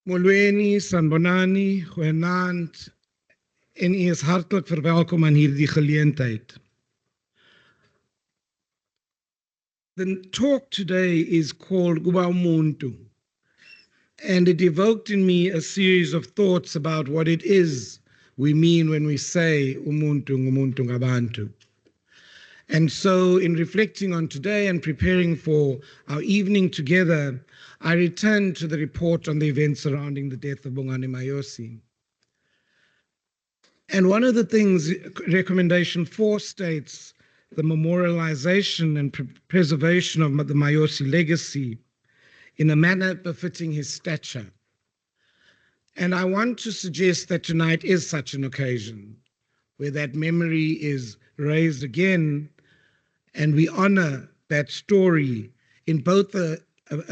Molweni, Sanbonani, goeienaand en u is hartelijk verwelkom aan hierdie geleentheid. The talk today is called Ukuba Ngumntu, and it evoked in me a series of thoughts about what it is we mean when we say umuntu ngumuntu ngabantu. And so in reflecting on today and preparing for our evening together, I returned to the report on the events surrounding the death of Bongani Mayosi. And one of the things, recommendation 4 states, the memorialization and preservation of the Mayosi legacy in a manner befitting his stature. And I want to suggest that tonight is such an occasion where that memory is raised again and we honor that story in both a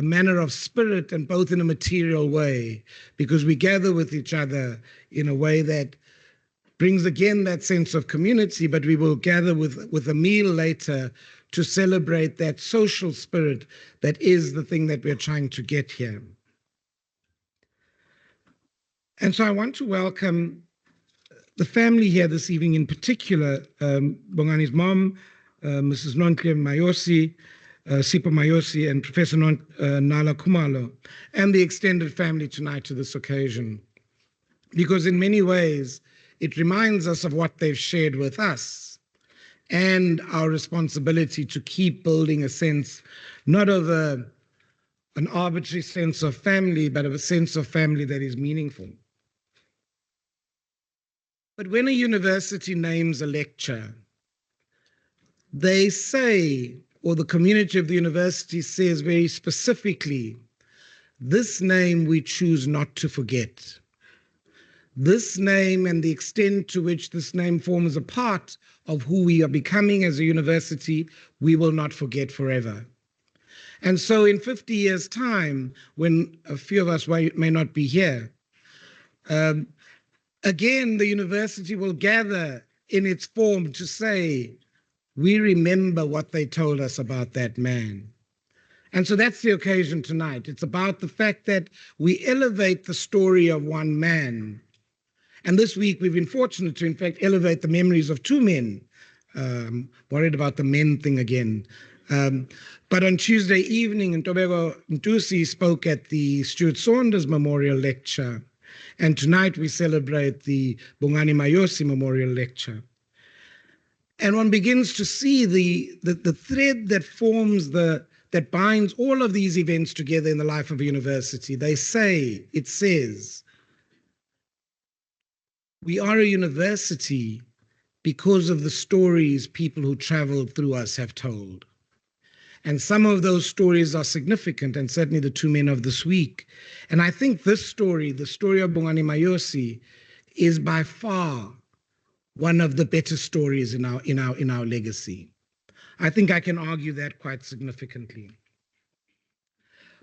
manner of spirit and both in a material way, because we gather with each other in a way that brings again that sense of community, but we will gather with a meal later to celebrate that social spirit that is the thing that we're trying to get here. And so I want to welcome the family here this evening, in particular, Bongani's mom, Mrs. Nontle Mayosi, Sipa Mayosi, and Professor Nala Kumalo, and the extended family tonight to this occasion. Because in many ways, it reminds us of what they've shared with us and our responsibility to keep building a sense, not of an arbitrary sense of family, but of a sense of family that is meaningful. But when a university names a lecture, they say, or the community of the university says very specifically, this name we choose not to forget. This name and the extent to which this name forms a part of who we are becoming as a university, we will not forget forever. And so in 50 years' time, when a few of us may not be here, again, the university will gather in its form to say, we remember what they told us about that man. And so that's the occasion tonight. It's about the fact that we elevate the story of one man. And this week we've been fortunate to, in fact, elevate the memories of 2 men. Worried about the men thing again. But on Tuesday evening, Ntobeko Ntusi spoke at the Stuart Saunders Memorial Lecture. And tonight we celebrate the Bongani Mayosi Memorial Lecture. And one begins to see the thread that forms that binds all of these events together in the life of a university. It says, we are a university because of the stories people who traveled through us have told. And some of those stories are significant, and certainly the 2 men of this week. And I think this story, the story of Bongani Mayosi, is by far one of the better stories in our legacy. I think I can argue that quite significantly.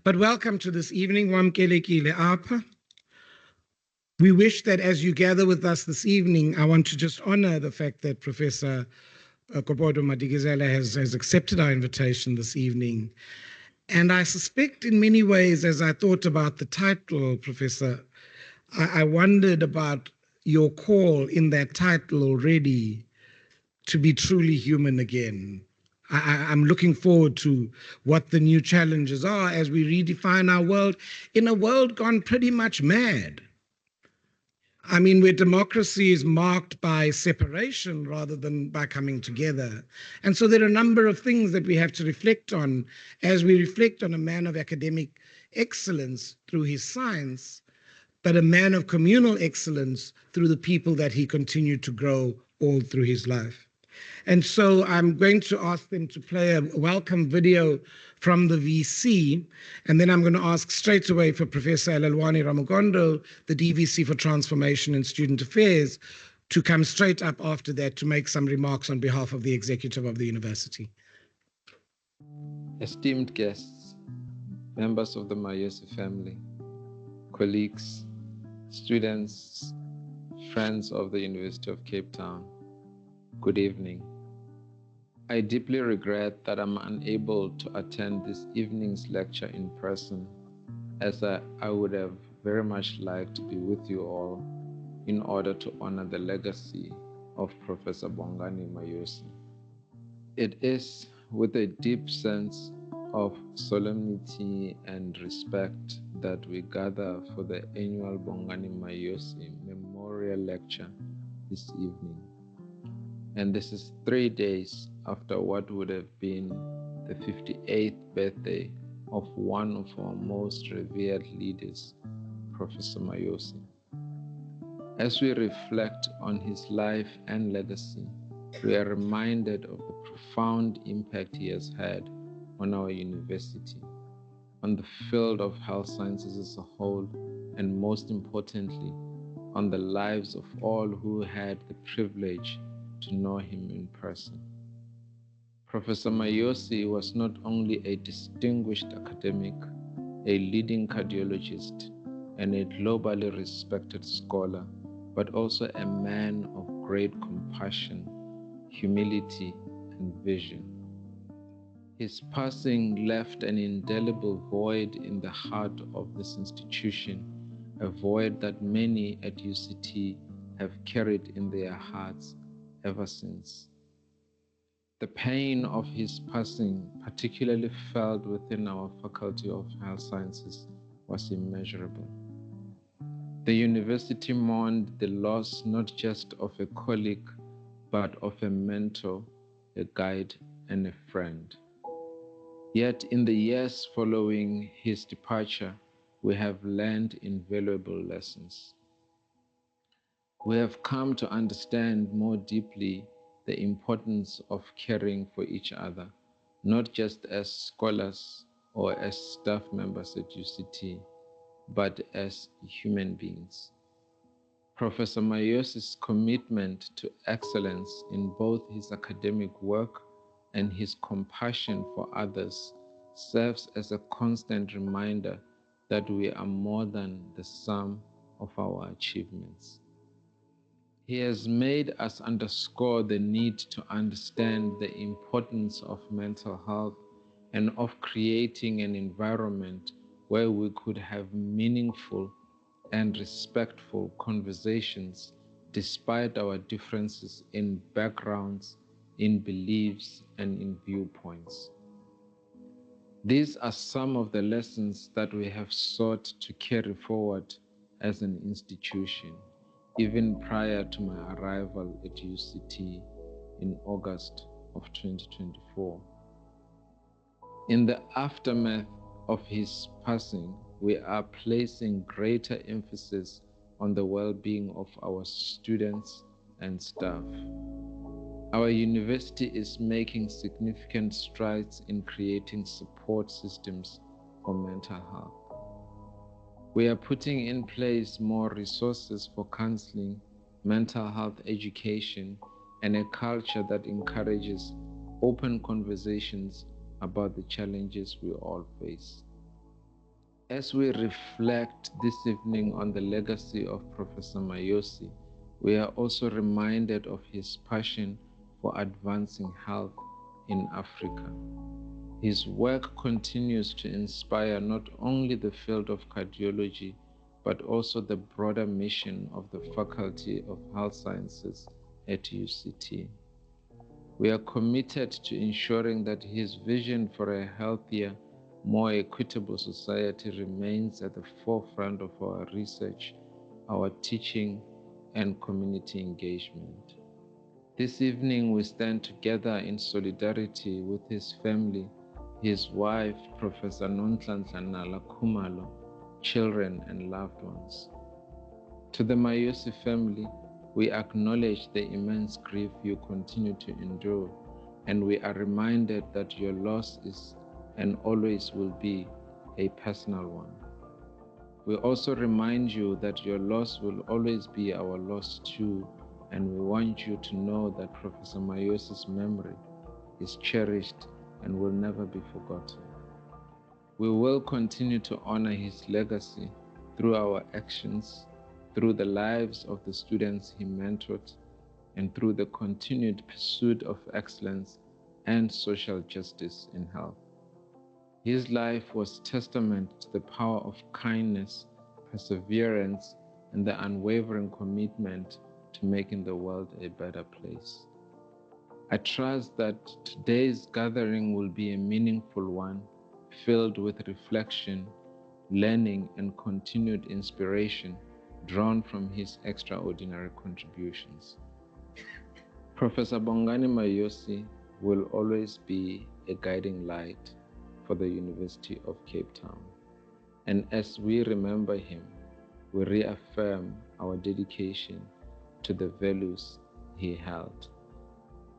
But welcome to this evening, Wamkelekile Apa. We wish that as you gather with us this evening, I want to just honor the fact that Professor Gobodo-Madikizela has accepted our invitation this evening. And I suspect in many ways, as I thought about the title, Professor, I wondered about your call in that title already to be truly human again. I'm looking forward to what the new challenges are as we redefine our world in a world gone pretty much mad. I mean, where democracy is marked by separation rather than by coming together. And so there are a number of things that we have to reflect on as we reflect on a man of academic excellence through his science, but a man of communal excellence through the people that he continued to grow all through his life. And so I'm going to ask them to play a welcome video from the VC, and then I'm going to ask straight away for Professor Elelwani Ramugondo, the DVC for Transformation and Student Affairs, to come straight up after that to make some remarks on behalf of the executive of the university. Esteemed guests, members of the Mayosi family, colleagues, students, friends of the University of Cape Town, good evening. I deeply regret that I'm unable to attend this evening's lecture in person, as I would have very much like to be with you all in order to honor the legacy of Professor Bongani Mayosi. It is with a deep sense of solemnity and respect that we gather for the annual Bongani Mayosi Memorial Lecture this evening. And this is 3 days after what would have been the 58th birthday of one of our most revered leaders, Professor Mayosi. As we reflect on his life and legacy, we are reminded of the profound impact he has had on our university, on the field of health sciences as a whole, and most importantly, on the lives of all who had the privilege to know him in person. Professor Mayosi was not only a distinguished academic, a leading cardiologist, and a globally respected scholar, but also a man of great compassion, humility, and vision. His passing left an indelible void in the heart of this institution, a void that many at UCT have carried in their hearts ever since. The pain of his passing, particularly felt within our Faculty of Health Sciences, was immeasurable. The university mourned the loss not just of a colleague, but of a mentor, a guide, and a friend. Yet in the years following his departure, we have learned invaluable lessons. We have come to understand more deeply the importance of caring for each other, not just as scholars or as staff members at UCT, but as human beings. Professor Mayosi's commitment to excellence in both his academic work and his compassion for others serves as a constant reminder that we are more than the sum of our achievements. He has made us underscore the need to understand the importance of mental health and of creating an environment where we could have meaningful and respectful conversations despite our differences in backgrounds, in beliefs, and in viewpoints. These are some of the lessons that we have sought to carry forward as an institution, even prior to my arrival at UCT in August of 2024. In the aftermath of his passing, we are placing greater emphasis on the well-being of our students and staff. Our university is making significant strides in creating support systems for mental health. We are putting in place more resources for counseling, mental health education, and a culture that encourages open conversations about the challenges we all face. As we reflect this evening on the legacy of Professor Mayosi, we are also reminded of his passion for advancing health in Africa. His work continues to inspire not only the field of cardiology, but also the broader mission of the Faculty of Health Sciences at UCT. We are committed to ensuring that his vision for a healthier, more equitable society remains at the forefront of our research, our teaching, and community engagement. This evening, we stand together in solidarity with his family, his wife, Professor Nonhlanhla Khumalo, children and loved ones. To the Mayosi family, we acknowledge the immense grief you continue to endure, and we are reminded that your loss is and always will be a personal one. We also remind you that your loss will always be our loss too, and we want you to know that Professor Mayosi's memory is cherished and will never be forgotten. We will continue to honor his legacy through our actions, through the lives of the students he mentored, and through the continued pursuit of excellence and social justice in health. His life was testament to the power of kindness, perseverance, and the unwavering commitment to making the world a better place. I trust that today's gathering will be a meaningful one, filled with reflection, learning, and continued inspiration drawn from his extraordinary contributions. Professor Bongani Mayosi will always be a guiding light for the University of Cape Town. And as we remember him, we reaffirm our dedication to the values he held.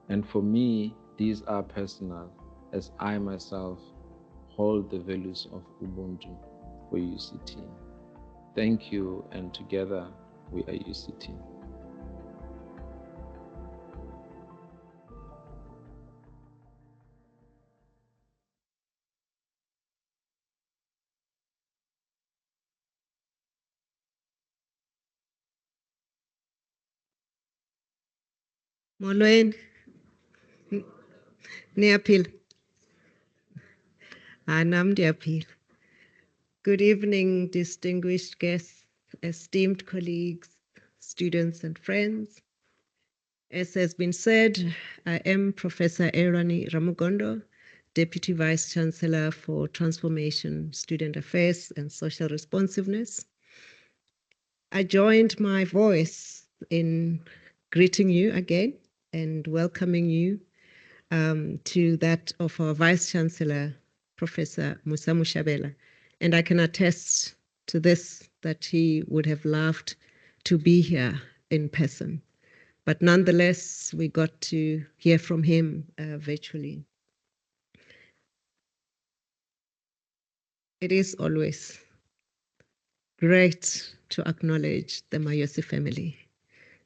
And for me, these are personal, as I myself hold the values of Ubuntu for UCT. Thank you, and together we are UCT. Molweni, niyaphila? Nam ndiyaphila. Good evening, distinguished guests, esteemed colleagues, students and friends. As has been said, I am Professor Erani Ramugondo, Deputy Vice Chancellor for Transformation, Student Affairs and Social Responsiveness. I joined my voice in greeting you again and welcoming you to that of our Vice Chancellor, Professor Musa Mushabela. And I can attest to this, that he would have loved to be here in person. But nonetheless, we got to hear from him virtually. It is always great to acknowledge the Mayosi family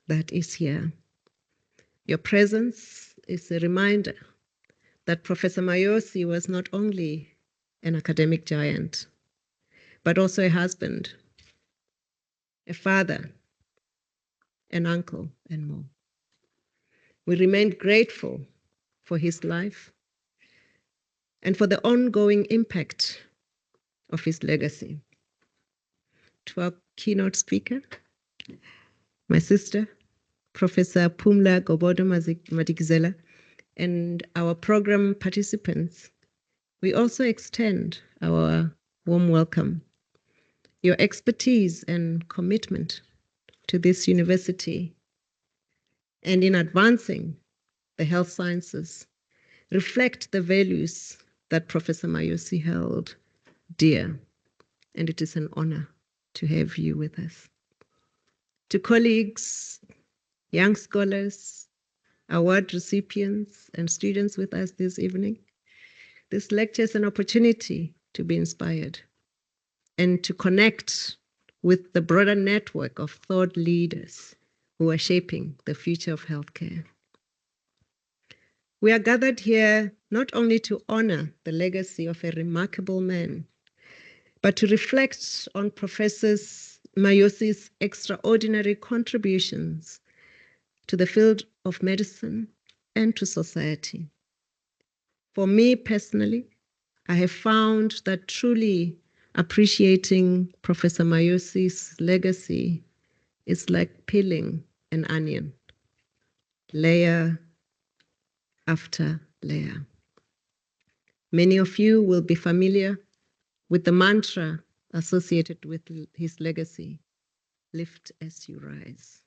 that is here. Your presence is a reminder that Professor Mayosi was not only an academic giant, but also a husband, a father, an uncle, and more. We remain grateful for his life and for the ongoing impact of his legacy. To our keynote speaker, my sister, Professor Pumla Gobodo-Madikizela, and our program participants, we also extend our warm welcome. Your expertise and commitment to this university and in advancing the health sciences reflect the values that Professor Mayosi held dear, and it is an honor to have you with us. To colleagues, young scholars, award recipients, and students with us this evening, this lecture is an opportunity to be inspired and to connect with the broader network of thought leaders who are shaping the future of healthcare. We are gathered here not only to honor the legacy of a remarkable man, but to reflect on Professor Mayosi's extraordinary contributions to the field of medicine and to society. For me personally, I have found that truly appreciating Professor Mayosi's legacy is like peeling an onion, layer after layer. Many of you will be familiar with the mantra associated with his legacy, lift as you rise.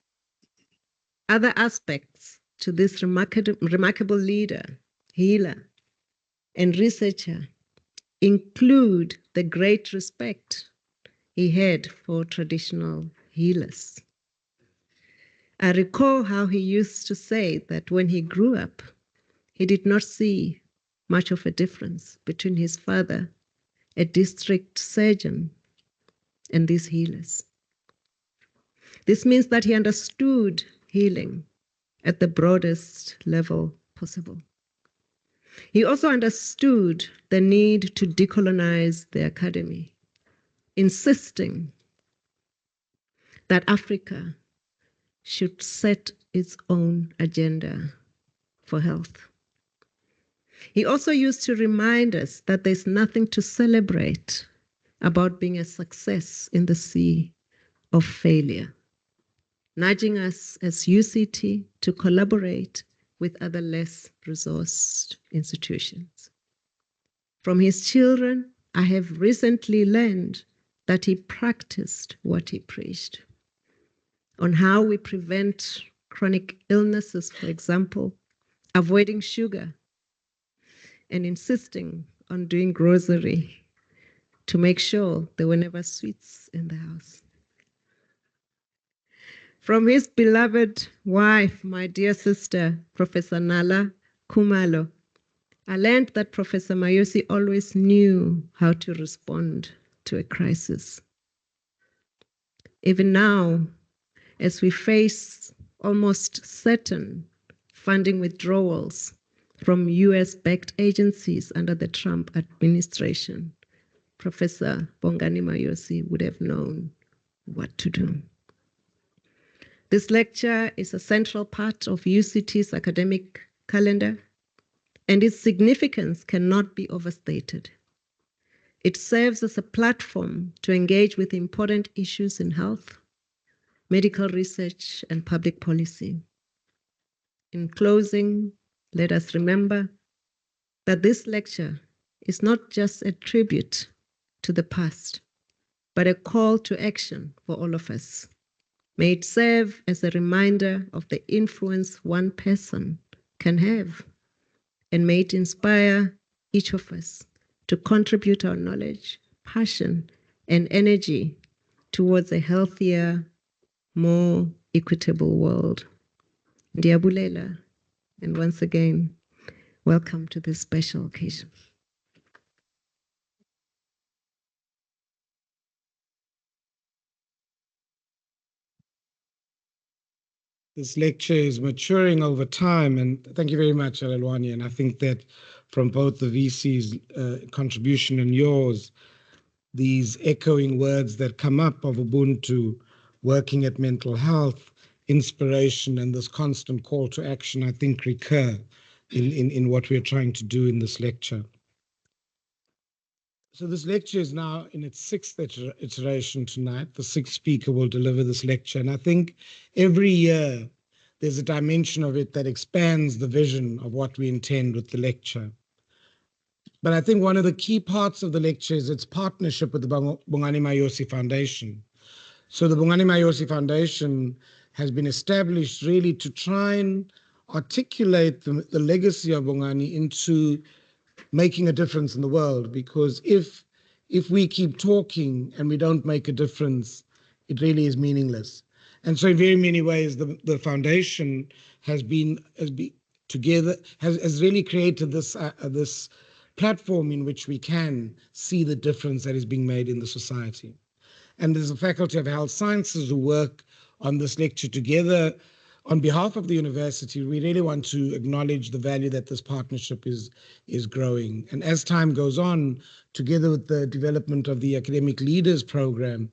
Other aspects to this remarkable leader, healer, and researcher include the great respect he had for traditional healers. I recall how he used to say that when he grew up, he did not see much of a difference between his father, a district surgeon, and these healers. This means that he understood healing at the broadest level possible. He also understood the need to decolonize the academy, insisting that Africa should set its own agenda for health. He also used to remind us that there's nothing to celebrate about being a success in the sea of failure, nudging us as UCT to collaborate with other less resourced institutions. From his children, I have recently learned that he practiced what he preached on how we prevent chronic illnesses, for example, avoiding sugar, and insisting on doing grocery to make sure there were never sweets in the house. From his beloved wife, my dear sister, Professor Nala Kumalo, I learned that Professor Mayosi always knew how to respond to a crisis. Even now, as we face almost certain funding withdrawals from US-backed agencies under the Trump administration, Professor Bongani Mayosi would have known what to do. This lecture is a central part of UCT's academic calendar, and its significance cannot be overstated. It serves as a platform to engage with important issues in health, medical research, and public policy. In closing, let us remember that this lecture is not just a tribute to the past, but a call to action for all of us. May it serve as a reminder of the influence one person can have, and may it inspire each of us to contribute our knowledge, passion, and energy towards a healthier, more equitable world. Ndiyabulela, and once again, welcome to this special occasion. This lecture is maturing over time, and thank you very much, Alelwani. And I think that from both the VC's contribution and yours, these echoing words that come up of Ubuntu, working at mental health, inspiration, and this constant call to action, I think recur in what we're trying to do in this lecture. So this lecture is now in its sixth iteration tonight. The sixth speaker will deliver this lecture. And I think every year there's a dimension of it that expands the vision of what we intend with the lecture. But I think one of the key parts of the lecture is its partnership with the Bongani Mayosi Foundation. So the Bongani Mayosi Foundation has been established really to try and articulate the legacy of Bongani into making a difference in the world, because if we keep talking and we don't make a difference, it really is meaningless. And so in very many ways, the foundation has really created this platform in which we can see the difference that is being made in the society. And there's a Faculty of Health Sciences who work on this lecture together. On behalf of the university, we really want to acknowledge the value that this partnership is growing. And as time goes on, together with the development of the Academic Leaders Program,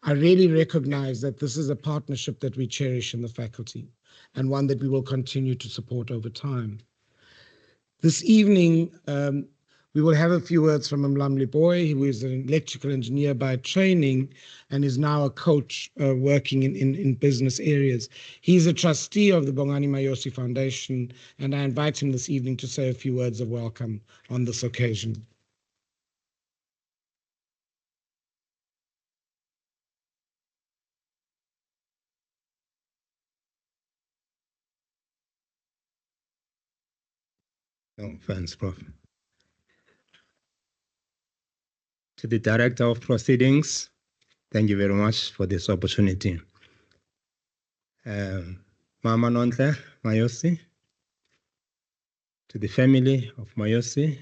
I really recognize that this is a partnership that we cherish in the faculty and one that we will continue to support over time. This evening, we will have a few words from Mlamli Boy, who is an electrical engineer by training and is now a coach working in business areas. He's a trustee of the Bongani Mayosi Foundation, and I invite him this evening to say a few words of welcome on this occasion. Oh, thanks, Prof. To the Director of Proceedings, thank you very much for this opportunity. Mama Nontle Mayosi, to the family of Mayosi,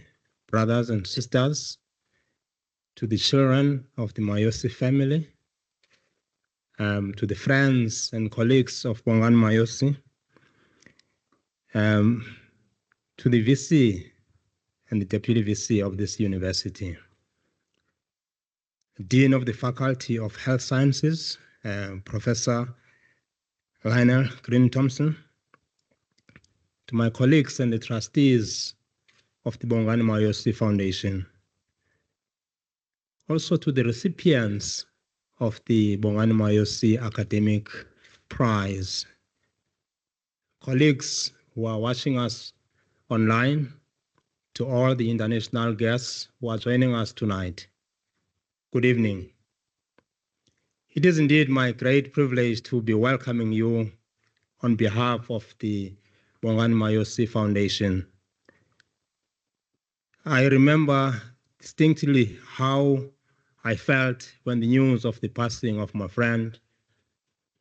brothers and sisters, to the children of the Mayosi family, to the friends and colleagues of Bongani Mayosi, to the VC and the Deputy VC of this university, Dean of the Faculty of Health Sciences, Professor Lionel Green Thompson, to my colleagues and the trustees of the Bongani Mayosi Foundation, Also to the recipients of the Bongani Mayosi Academic Prize, colleagues who are watching us online, to all the international guests who are joining us tonight, good evening. It is indeed my great privilege to be welcoming you on behalf of the Bongani Mayosi Foundation. I remember distinctly how I felt when the news of the passing of my friend,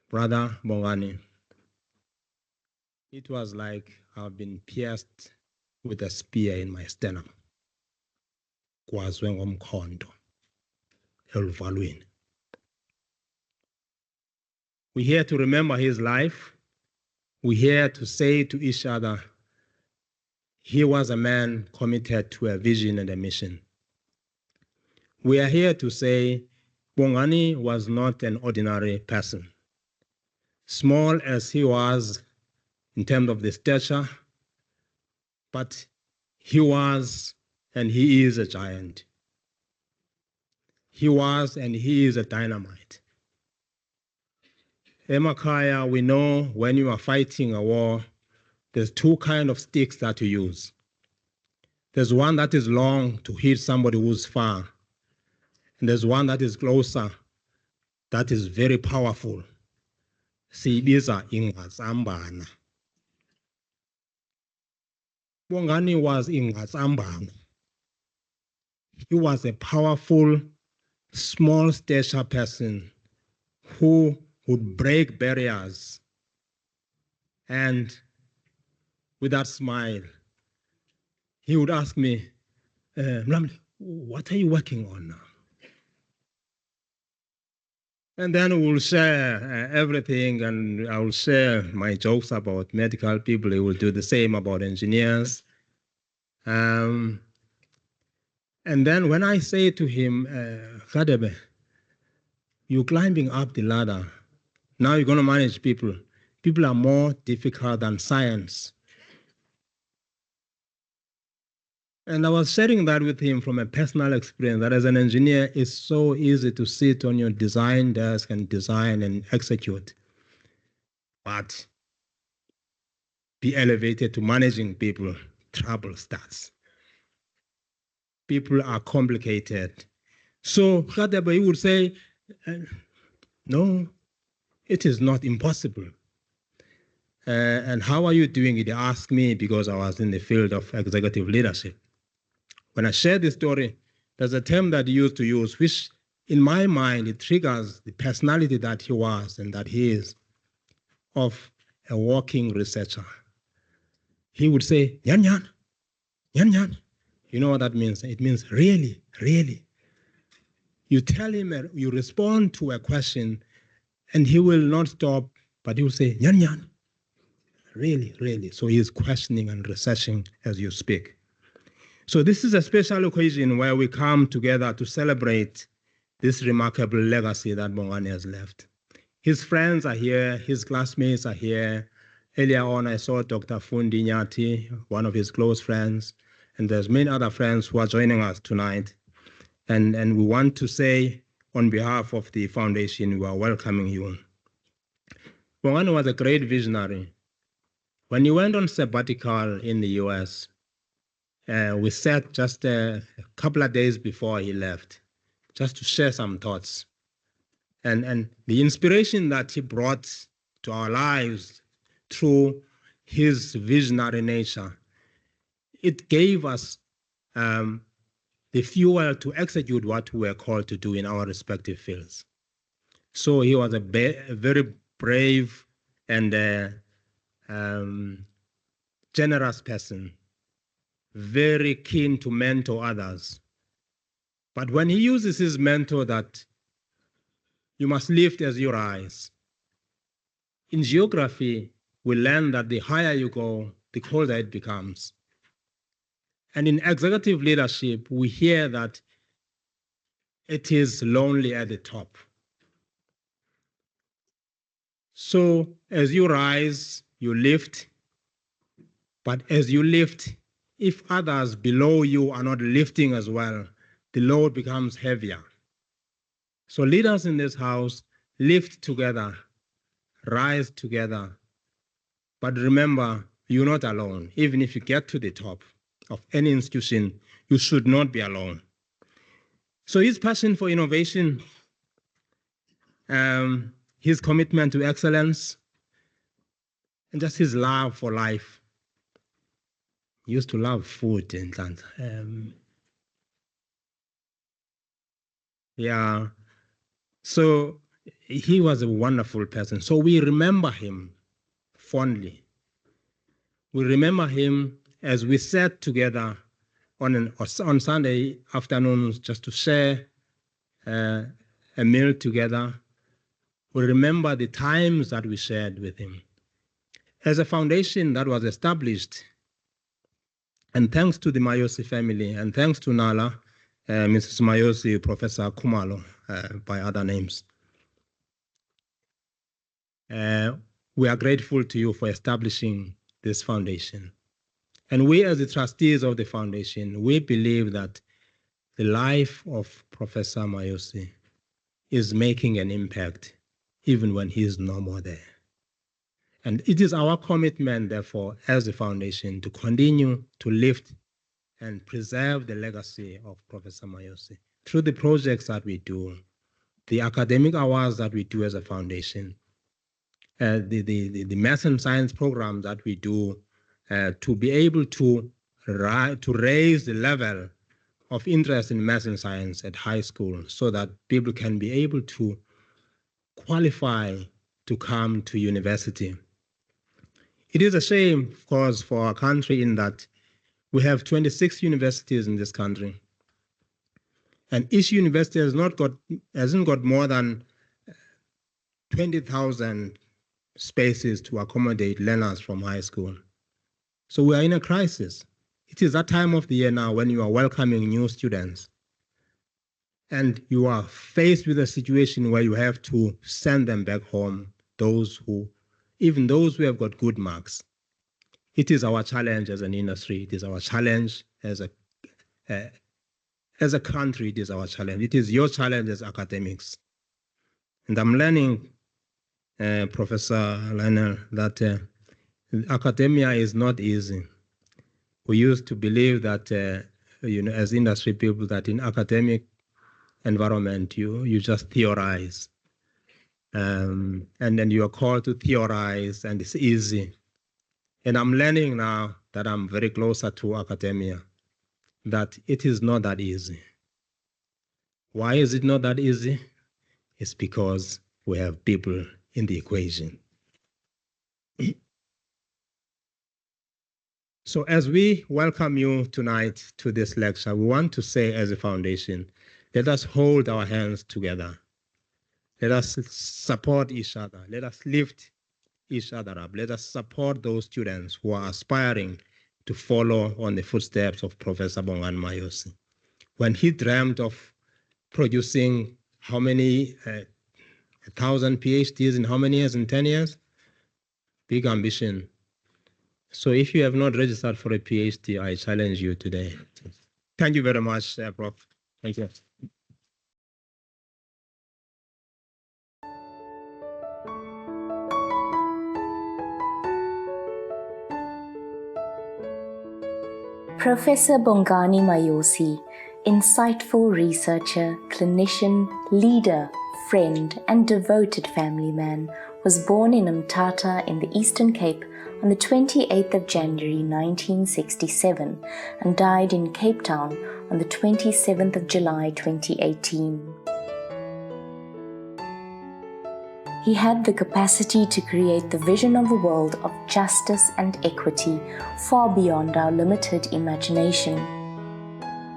brother Bongani. It was like I've been pierced with a spear in my sternum. Kwazwe ngomkhondo eluvalweni. We're here to remember his life. We're here to say to each other, he was a man committed to a vision and a mission. We are here to say Bongani was not an ordinary person. Small as he was in terms of the stature, but he was and he is a giant. He was and he is a dynamite. Emakaya, we know when you are fighting a war, there's two kinds of sticks that you use. There's one that is long to hit somebody who's far, and there's one that is closer, that is very powerful. Siyibiza ingazambana. Bongani was ingazambana. He was a powerful, small stature person who would break barriers. And with that smile, he would ask me, Mlamli, what are you working on now? And then we'll share everything, and I will share my jokes about medical people. He will do the same about engineers. And then when I say to him, Khadebe, you're climbing up the ladder. Now you're going to manage people. People are more difficult than science. And I was sharing that with him from a personal experience, that as an engineer, it's so easy to sit on your design desk and design and execute. But be elevated to managing people, trouble starts. People are complicated. So Khadebe, he would say, no, it is not impossible. And how are you doing it? He asked me because I was in the field of executive leadership. When I share this story, there's a term that he used to use, which in my mind, it triggers the personality that he was and that he is, of a walking researcher. He would say, Yan Yan, Yan Yan. You know what that means? It means really, really. You tell him, you respond to a question, and he will not stop, but he will say, Yan Yan. Really, really. So he is questioning and researching as you speak. So this is a special occasion where we come together to celebrate this remarkable legacy that Bongani has left. His friends are here, his classmates are here. Earlier on, I saw Dr. Fundi Nyati, one of his close friends, and there's many other friends who are joining us tonight. And we want to say, on behalf of the foundation, we are welcoming you. Bongani was a great visionary. When he went on sabbatical in the US, we sat just a couple of days before he left, just to share some thoughts. And the inspiration that he brought to our lives through his visionary nature, it gave us the fuel to execute what we were called to do in our respective fields. So he was a very brave and generous person, very keen to mentor others. But when he uses his mentor that you must lift as you rise, in geography, we learn that the higher you go, the colder it becomes. And in executive leadership, we hear that it is lonely at the top. So as you rise, you lift, but as you lift, if others below you are not lifting as well, the load becomes heavier. So leaders in this house lift together, rise together. But remember, you're not alone. Even if you get to the top of any institution, you should not be alone. So his passion for innovation, his commitment to excellence, and just his love for life. He used to love food and things. Yeah, so he was a wonderful person. So we remember him fondly. We remember him as we sat together on Sunday afternoons just to share a meal together. We remember the times that we shared with him. As a foundation that was established, and thanks to the Mayosi family, and thanks to Nala, Mrs. Mayosi, Professor Kumalo, by other names, we are grateful to you for establishing this foundation. And we, as the trustees of the foundation, we believe that the life of Professor Mayosi is making an impact even when he is no more there. And it is our commitment, therefore, as a foundation, to continue to lift and preserve the legacy of Professor Mayosi through the projects that we do, the academic hours that we do as a foundation, the math and science program that we do, to be able to raise the level of interest in math and science at high school so that people can be able to qualify to come to university. It is a shame, of course, for our country in that we have 26 universities in this country. And each university hasn't got more than 20,000 spaces to accommodate learners from high school. So we are in a crisis. It is that time of the year now when you are welcoming new students. And you are faced with a situation where you have to send them back home, even those who have got good marks. It is our challenge as an industry. It is our challenge as a country. It is our challenge. It is your challenge as academics. And I'm learning, Professor Lionel, that academia is not easy. We used to believe that, as industry people, that in academic environment, you just theorize. And then you are called to theorize, and it's easy. And I'm learning now that I'm very closer to academia, that it is not that easy. Why is it not that easy? It's because we have people in the equation. So as we welcome you tonight to this lecture, we want to say as a foundation, let us hold our hands together. Let us support each other. Let us lift each other up. Let us support those students who are aspiring to follow on the footsteps of Professor Bongani Mayosi. When he dreamt of producing how many 1,000 PhDs in how many years? In 10 years? Big ambition. So if you have not registered for a PhD, I challenge you today. Thank you very much, Prof. Thank you. Professor Bongani Mayosi, insightful researcher, clinician, leader, friend, and devoted family man, was born in Mthatha in the Eastern Cape on the 28th of January 1967 and died in Cape Town on the 27th of July 2018. He had the capacity to create the vision of a world of justice and equity far beyond our limited imagination.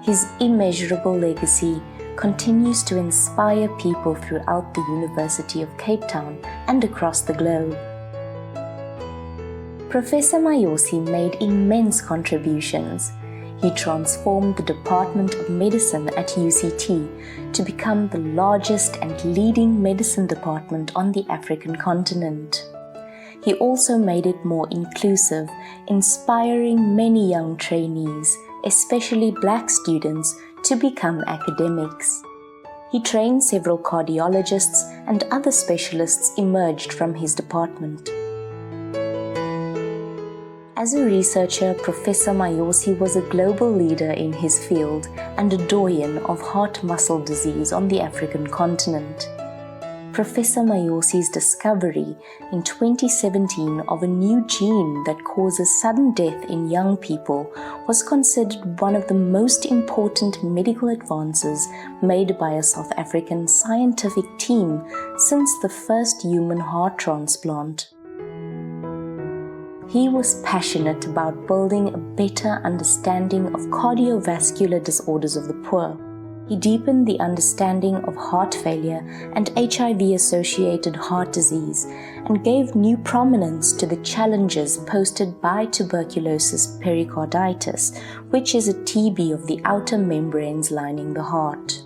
His immeasurable legacy continues to inspire people throughout the University of Cape Town and across the globe. Professor Mayosi made immense contributions. He transformed the Department of Medicine at UCT to become the largest and leading medicine department on the African continent. He also made it more inclusive, inspiring many young trainees, especially Black students, to become academics. He trained several cardiologists, and other specialists emerged from his department. As a researcher, Professor Mayosi was a global leader in his field and a doyen of heart muscle disease on the African continent. Professor Mayosi's discovery in 2017 of a new gene that causes sudden death in young people was considered one of the most important medical advances made by a South African scientific team since the first human heart transplant. He was passionate about building a better understanding of cardiovascular disorders of the poor. He deepened the understanding of heart failure and HIV-associated heart disease and gave new prominence to the challenges posed by tuberculosis pericarditis, which is a TB of the outer membranes lining the heart.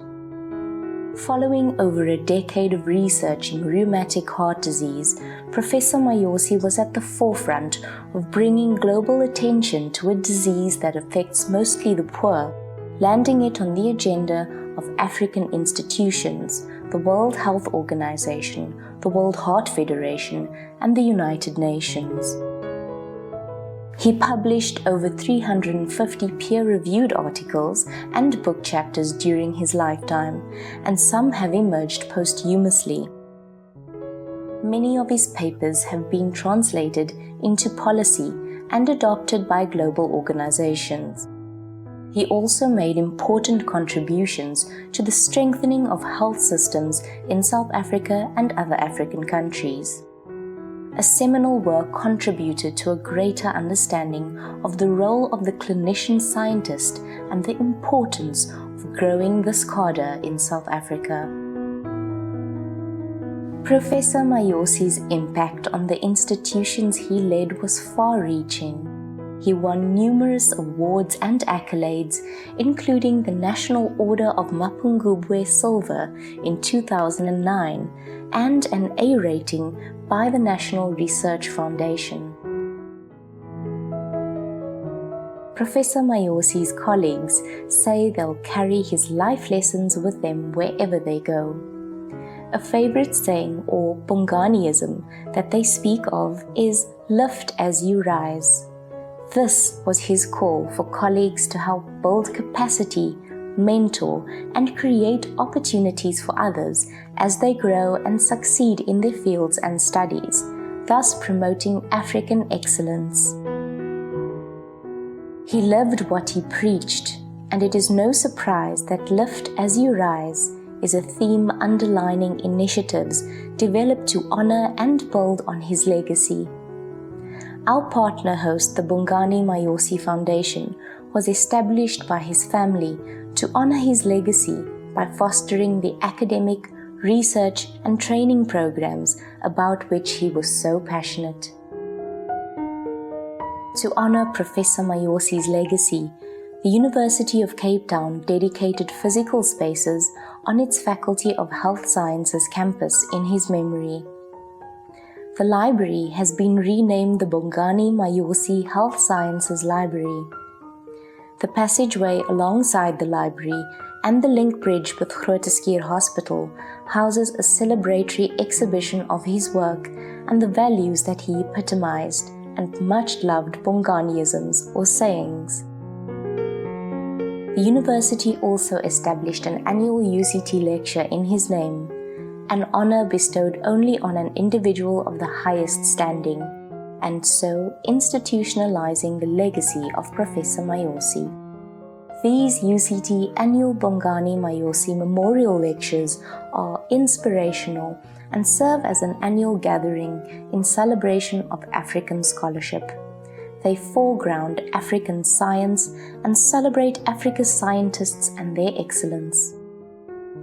Following over a decade of research in rheumatic heart disease, Professor Mayosi was at the forefront of bringing global attention to a disease that affects mostly the poor, landing it on the agenda of African institutions, the World Health Organization, the World Heart Federation, and the United Nations. He published over 350 peer-reviewed articles and book chapters during his lifetime, and some have emerged posthumously. Many of his papers have been translated into policy and adopted by global organizations. He also made important contributions to the strengthening of health systems in South Africa and other African countries. A seminal work contributed to a greater understanding of the role of the clinician scientist and the importance of growing this cadre in South Africa. Professor Mayosi's impact on the institutions he led was far-reaching. He won numerous awards and accolades, including the National Order of Mapungubwe Silver in 2009 and an A rating by the National Research Foundation. Professor Mayosi's colleagues say they'll carry his life lessons with them wherever they go. A favorite saying or Bonganiism that they speak of is "lift as you rise." This was his call for colleagues to help build capacity, mentor, and create opportunities for others as they grow and succeed in their fields and studies, thus promoting African excellence. He lived what he preached, and it is no surprise that Lift as You Rise is a theme underlining initiatives developed to honor and build on his legacy. Our partner host, the Bongani Mayosi Foundation, was established by his family to honor his legacy by fostering the academic, research, and training programs about which he was so passionate. To honor Professor Mayosi's legacy, the University of Cape Town dedicated physical spaces on its Faculty of Health Sciences campus in his memory. The library has been renamed the Bongani Mayosi Health Sciences Library. The passageway alongside the library and the link bridge with Grooteskier Hospital houses a celebratory exhibition of his work and the values that he epitomized and much-loved Bonganiisms or sayings. The university also established an annual UCT lecture in his name, an honor bestowed only on an individual of the highest standing, and so institutionalizing the legacy of Professor Mayosi. These UCT annual Bongani Mayosi Memorial Lectures are inspirational and serve as an annual gathering in celebration of African scholarship. They foreground African science and celebrate Africa's scientists and their excellence.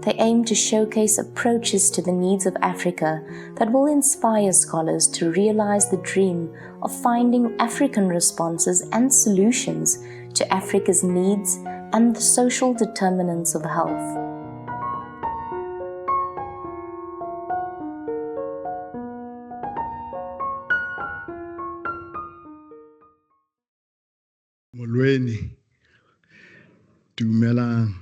They aim to showcase approaches to the needs of Africa that will inspire scholars to realize the dream of finding African responses and solutions to Africa's needs and the social determinants of health. Molweni, dumelang,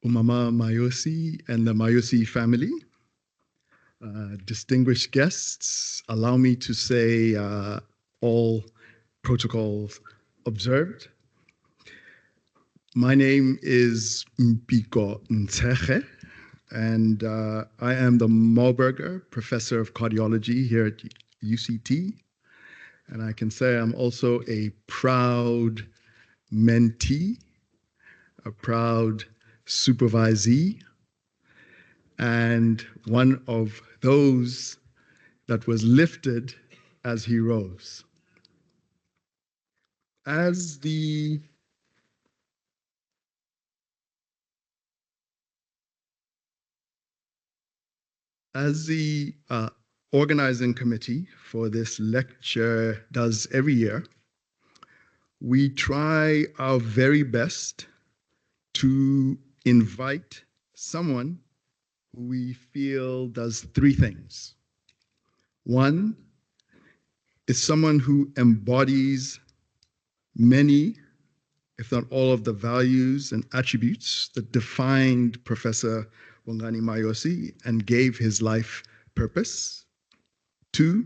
Umama Mayosi and the Mayosi family, distinguished guests, allow me to say all protocols observed. My name is Mpiko Ntseche, and I am the Malberger Professor of Cardiology here at UCT. And I can say I'm also a proud mentee, a proud supervisee, and one of those that was lifted as he rose. As the organizing committee for this lecture does every year, we try our very best to invite someone who we feel does three things. One is someone who embodies many, if not all, of the values and attributes that defined Professor Bongani Mayosi and gave his life purpose. Two,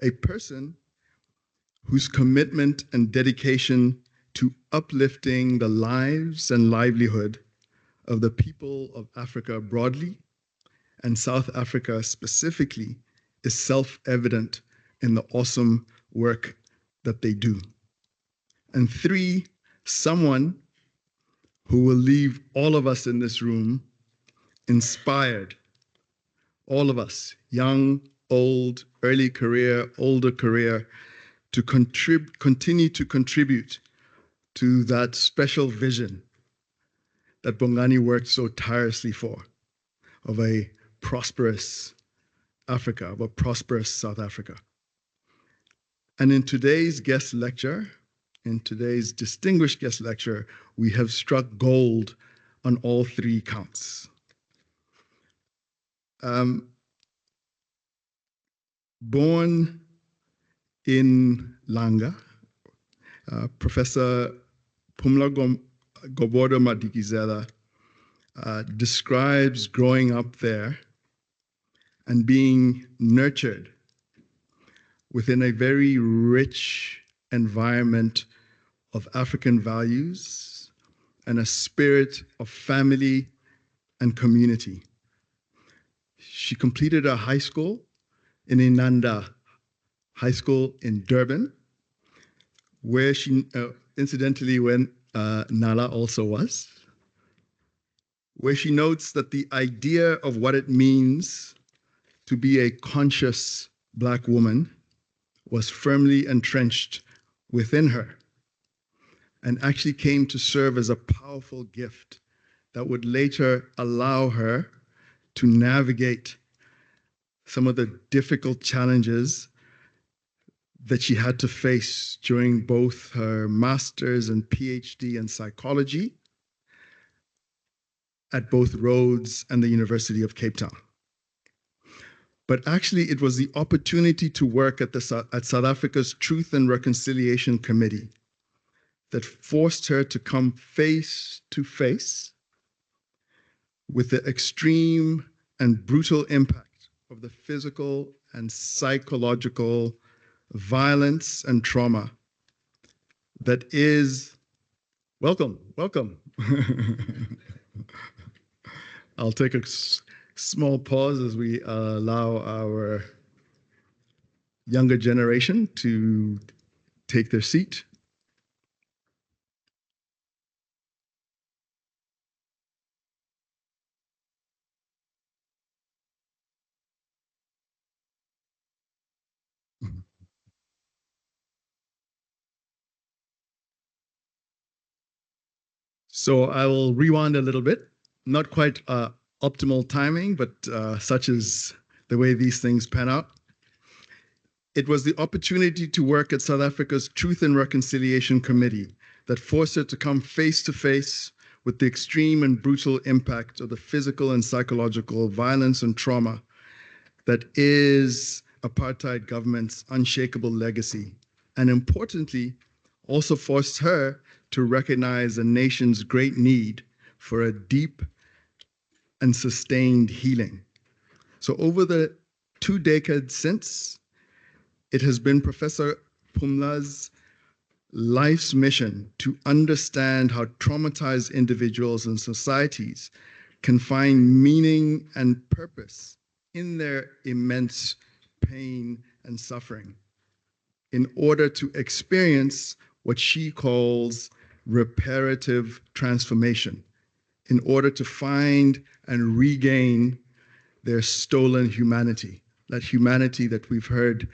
a person whose commitment and dedication to uplifting the lives and livelihood of the people of Africa broadly and South Africa specifically is self-evident in the awesome work that they do. And three, someone who will leave all of us in this room inspired, all of us, young, old, early career, older career, to continue to contribute to that special vision that Bongani worked so tirelessly for, of a prosperous Africa, of a prosperous South Africa. And in today's guest lecture, in today's distinguished guest lecture, we have struck gold on all three counts. Born in Langa, Professor Pumla Gobodo-Madikizela describes growing up there and being nurtured within a very rich environment of African values and a spirit of family and community. She completed her high school in Inanda High School in Durban, where she, incidentally, when Nala also was, where she notes that the idea of what it means to be a conscious Black woman was firmly entrenched within her and actually came to serve as a powerful gift that would later allow her to navigate some of the difficult challenges that she had to face during both her master's and PhD in psychology at both Rhodes and the University of Cape Town. But actually, it was the opportunity to work at South Africa's Truth and Reconciliation Committee that forced her to come face to face with the extreme and brutal impact of the physical and psychological violence and trauma that is, welcome. I'll take a small pause as we allow our younger generation to take their seat. So I will rewind a little bit, not quite optimal timing, but such is the way these things pan out. It was the opportunity to work at South Africa's Truth and Reconciliation Committee that forced her to come face to face with the extreme and brutal impact of the physical and psychological violence and trauma that is apartheid government's unshakable legacy. And importantly, also forced her to recognize the nation's great need for a deep and sustained healing. So over the 2 decades since, it has been Professor Pumla's life's mission to understand how traumatized individuals and societies can find meaning and purpose in their immense pain and suffering in order to experience what she calls reparative transformation, in order to find and regain their stolen humanity, that humanity that we've heard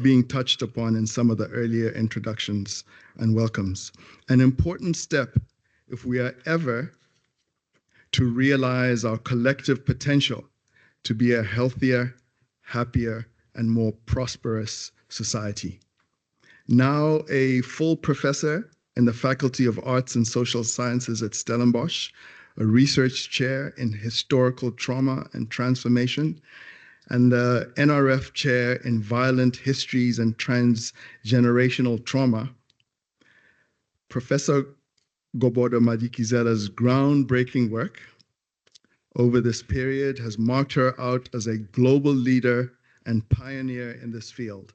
being touched upon in some of the earlier introductions and welcomes. An important step if we are ever to realize our collective potential to be a healthier, happier, and more prosperous society. Now a full professor in the Faculty of Arts and Social Sciences at Stellenbosch, a research chair in historical trauma and transformation, and the NRF chair in violent histories and transgenerational trauma. Professor Gobodo-Madikizela's groundbreaking work over this period has marked her out as a global leader and pioneer in this field,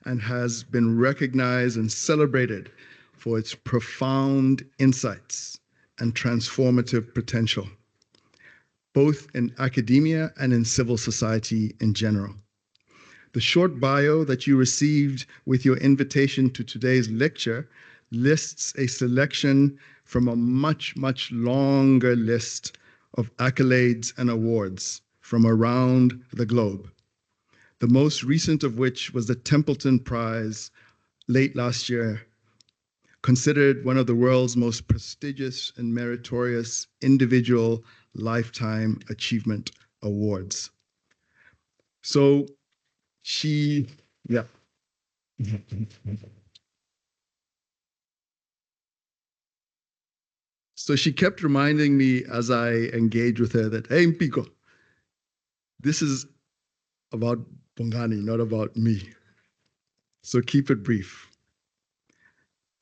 and has been recognized and celebrated for its profound insights and transformative potential, both in academia and in civil society in general. The short bio that you received with your invitation to today's lecture lists a selection from a much, much longer list of accolades and awards from around the globe. The most recent of which was the Templeton Prize late last year, considered one of the world's most prestigious and meritorious individual lifetime achievement awards. So she, yeah. So she kept reminding me as I engaged with her that, hey, Mpiko, this is about Bongani, not about me. So keep it brief.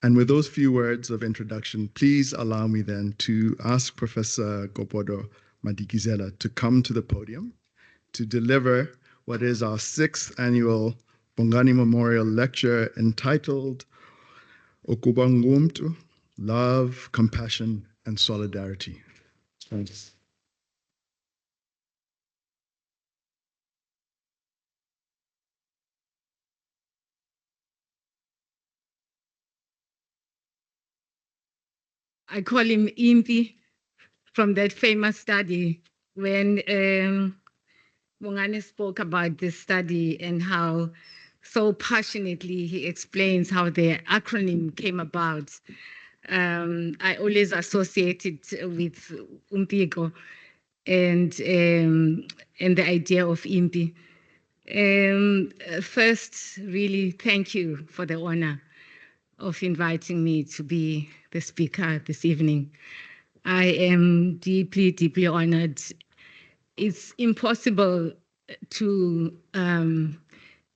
And with those few words of introduction, please allow me then to ask Professor Gobodo-Madikizela to come to the podium to deliver what is our 6th annual Bongani Memorial Lecture entitled Ukuba Ngumntu Love, Compassion, and Solidarity. Thanks. I call him Impi from that famous study when Bongani spoke about this study and how so passionately he explains how the acronym came about. I always associate it with Umpiko and the idea of Impi. First, really thank you for the honor of inviting me to be the speaker this evening. I am deeply, deeply honored. It's impossible to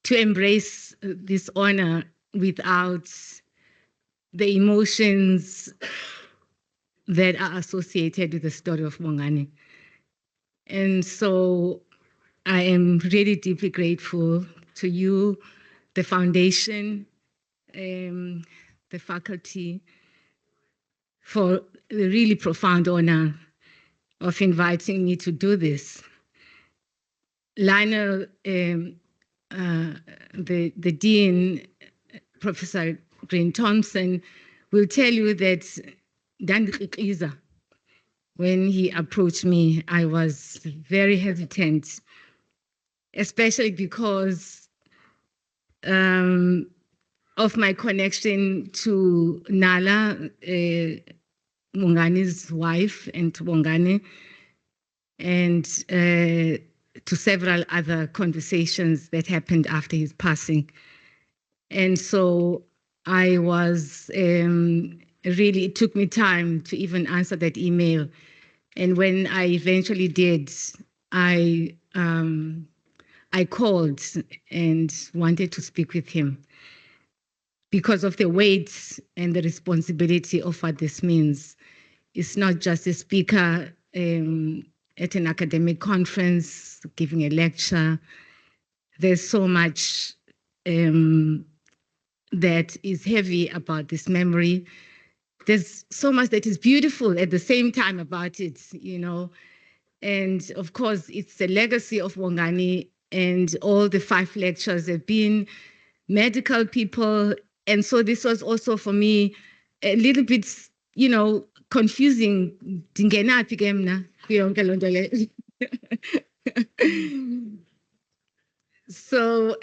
embrace this honor without the emotions that are associated with the story of Bongani. And so I am really deeply grateful to you, the foundation, the faculty, for the really profound honor of inviting me to do this. Lionel, the dean, Professor Green Thompson, will tell you that when he approached me, I was very hesitant, especially because of my connection to Nala, Bongani's wife, and to Bongani, and to several other conversations that happened after his passing. And so I was really, it took me time to even answer that email. And when I eventually did, I called and wanted to speak with him because of the weight and the responsibility of what this means. is not just a speaker at an academic conference, giving a lecture. There's so much that is heavy about this memory. There's so much that is beautiful at the same time about it, you know. And of course, it's the legacy of Bongani, and all the 5 lectures have been medical people. And so this was also for me a little bit, you know, confusing. So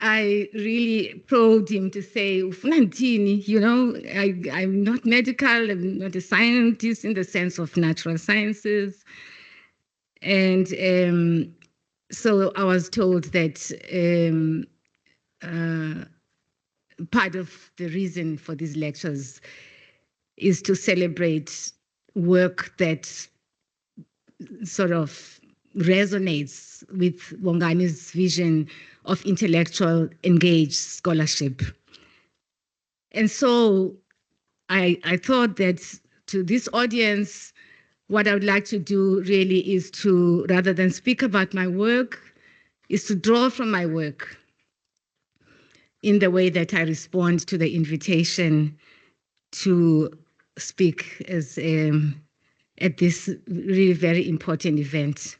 I really probed him to say, you know, I'm not medical, I'm not a scientist in the sense of natural sciences. And so I was told that part of the reason for these lectures is to celebrate work that sort of resonates with Bongani's vision of intellectual engaged scholarship. And so I thought that to this audience, what I would like to do really is to, rather than speak about my work, is to draw from my work in the way that I respond to the invitation to speak as at this really very important event.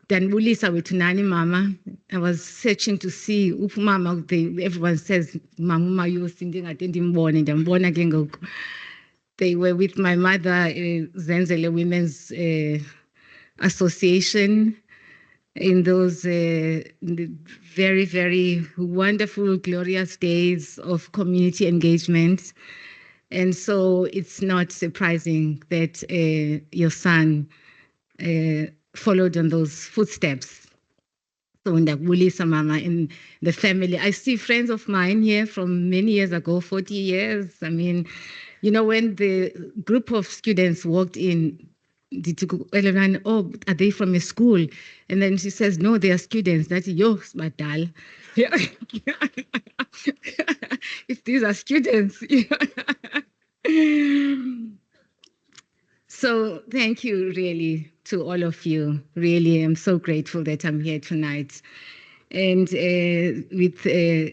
Then Bulisa with Nani Mama, I was searching to see if Mama, everyone says, Mama Mayosi, I didn't born and I'm born again. They were with my mother, Zenzele Women's Association, in those very, very wonderful, glorious days of community engagement. And so it's not surprising that your son followed on those footsteps. So in the Wulisa Mama in the family, I see friends of mine here from many years ago, 40 years. I mean, you know, when the group of students walked in, oh, are they from a school? And then she says, no, they are students. That's yours, Madal. Yeah. If these are students. So thank you really to all of you. Really, I'm so grateful that I'm here tonight. And to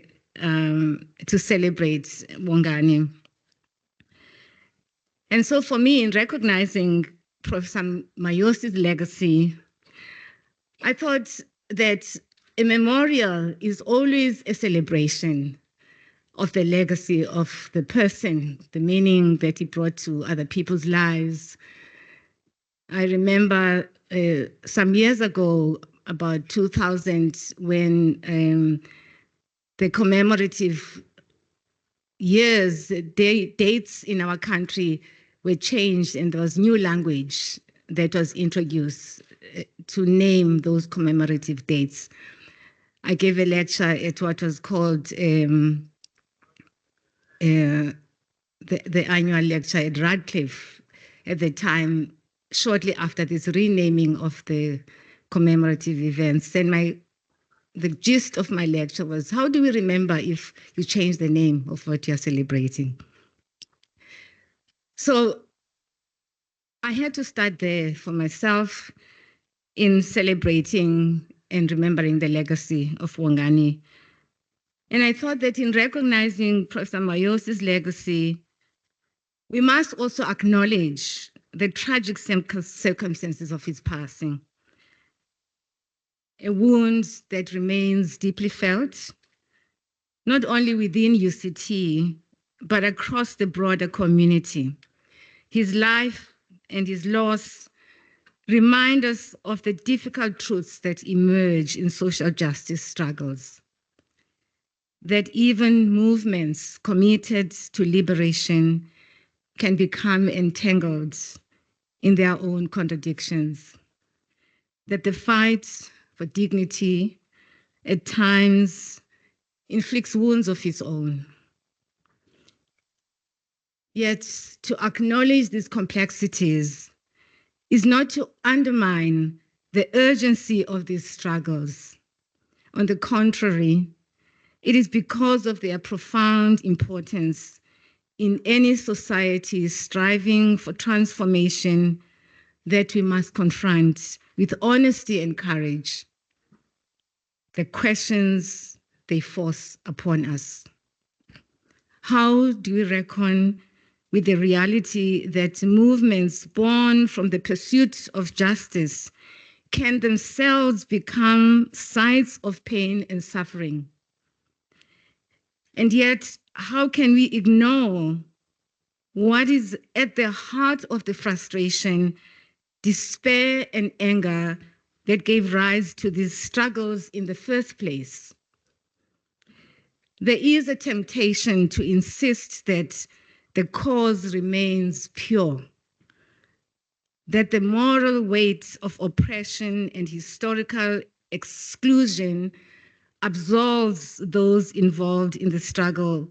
celebrate Bongani. And so for me, in recognizing Professor Mayosi's legacy, I thought that a memorial is always a celebration of the legacy of the person, the meaning that he brought to other people's lives. I remember some years ago, about 2000, when the commemorative years, dates in our country were changed, and there was new language that was introduced to name those commemorative dates. I gave a lecture at what was called the annual lecture at Radcliffe at the time, shortly after this renaming of the commemorative events. And the gist of my lecture was, how do we remember if you change the name of what you're celebrating? So I had to start there for myself in celebrating and remembering the legacy of Bongani. And I thought that in recognizing Professor Mayosi's legacy, we must also acknowledge the tragic circumstances of his passing. A wound that remains deeply felt, not only within UCT, but across the broader community. His life and his loss remind us of the difficult truths that emerge in social justice struggles. That even movements committed to liberation can become entangled in their own contradictions. That the fight for dignity at times inflicts wounds of its own. Yet to acknowledge these complexities is not to undermine the urgency of these struggles. On the contrary, it is because of their profound importance in any society striving for transformation that we must confront with honesty and courage the questions they force upon us. How do we reckon with the reality that movements born from the pursuit of justice can themselves become sites of pain and suffering? And yet, how can we ignore what is at the heart of the frustration, despair, and anger that gave rise to these struggles in the first place? There is a temptation to insist that the cause remains pure, that the moral weight of oppression and historical exclusion absolves those involved in the struggle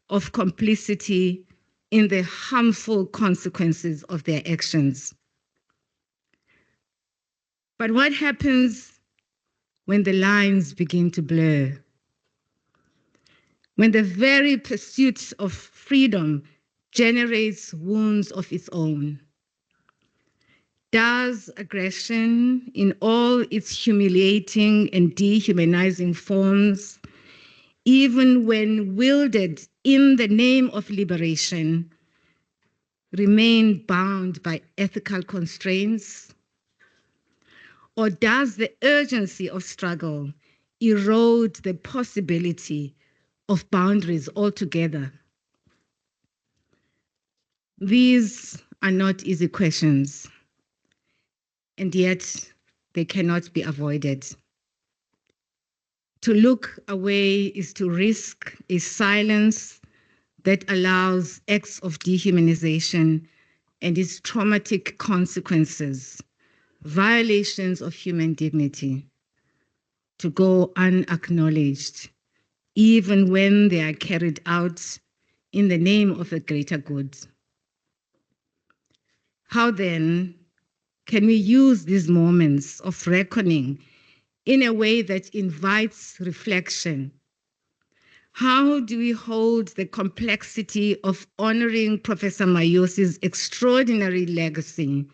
of complicity in the harmful consequences of their actions. But what happens when the lines begin to blur? When the very pursuit of freedom generates wounds of its own? Does aggression in all its humiliating and dehumanizing forms, even when wielded in the name of liberation, remain bound by ethical constraints? Or does the urgency of struggle erode the possibility of boundaries altogether? These are not easy questions, and yet they cannot be avoided. To look away is to risk a silence that allows acts of dehumanization and its traumatic consequences, violations of human dignity, to go unacknowledged, even when they are carried out in the name of a greater good. How then can we use these moments of reckoning in a way that invites reflection? How do we hold the complexity of honoring Professor Mayosi's extraordinary legacy,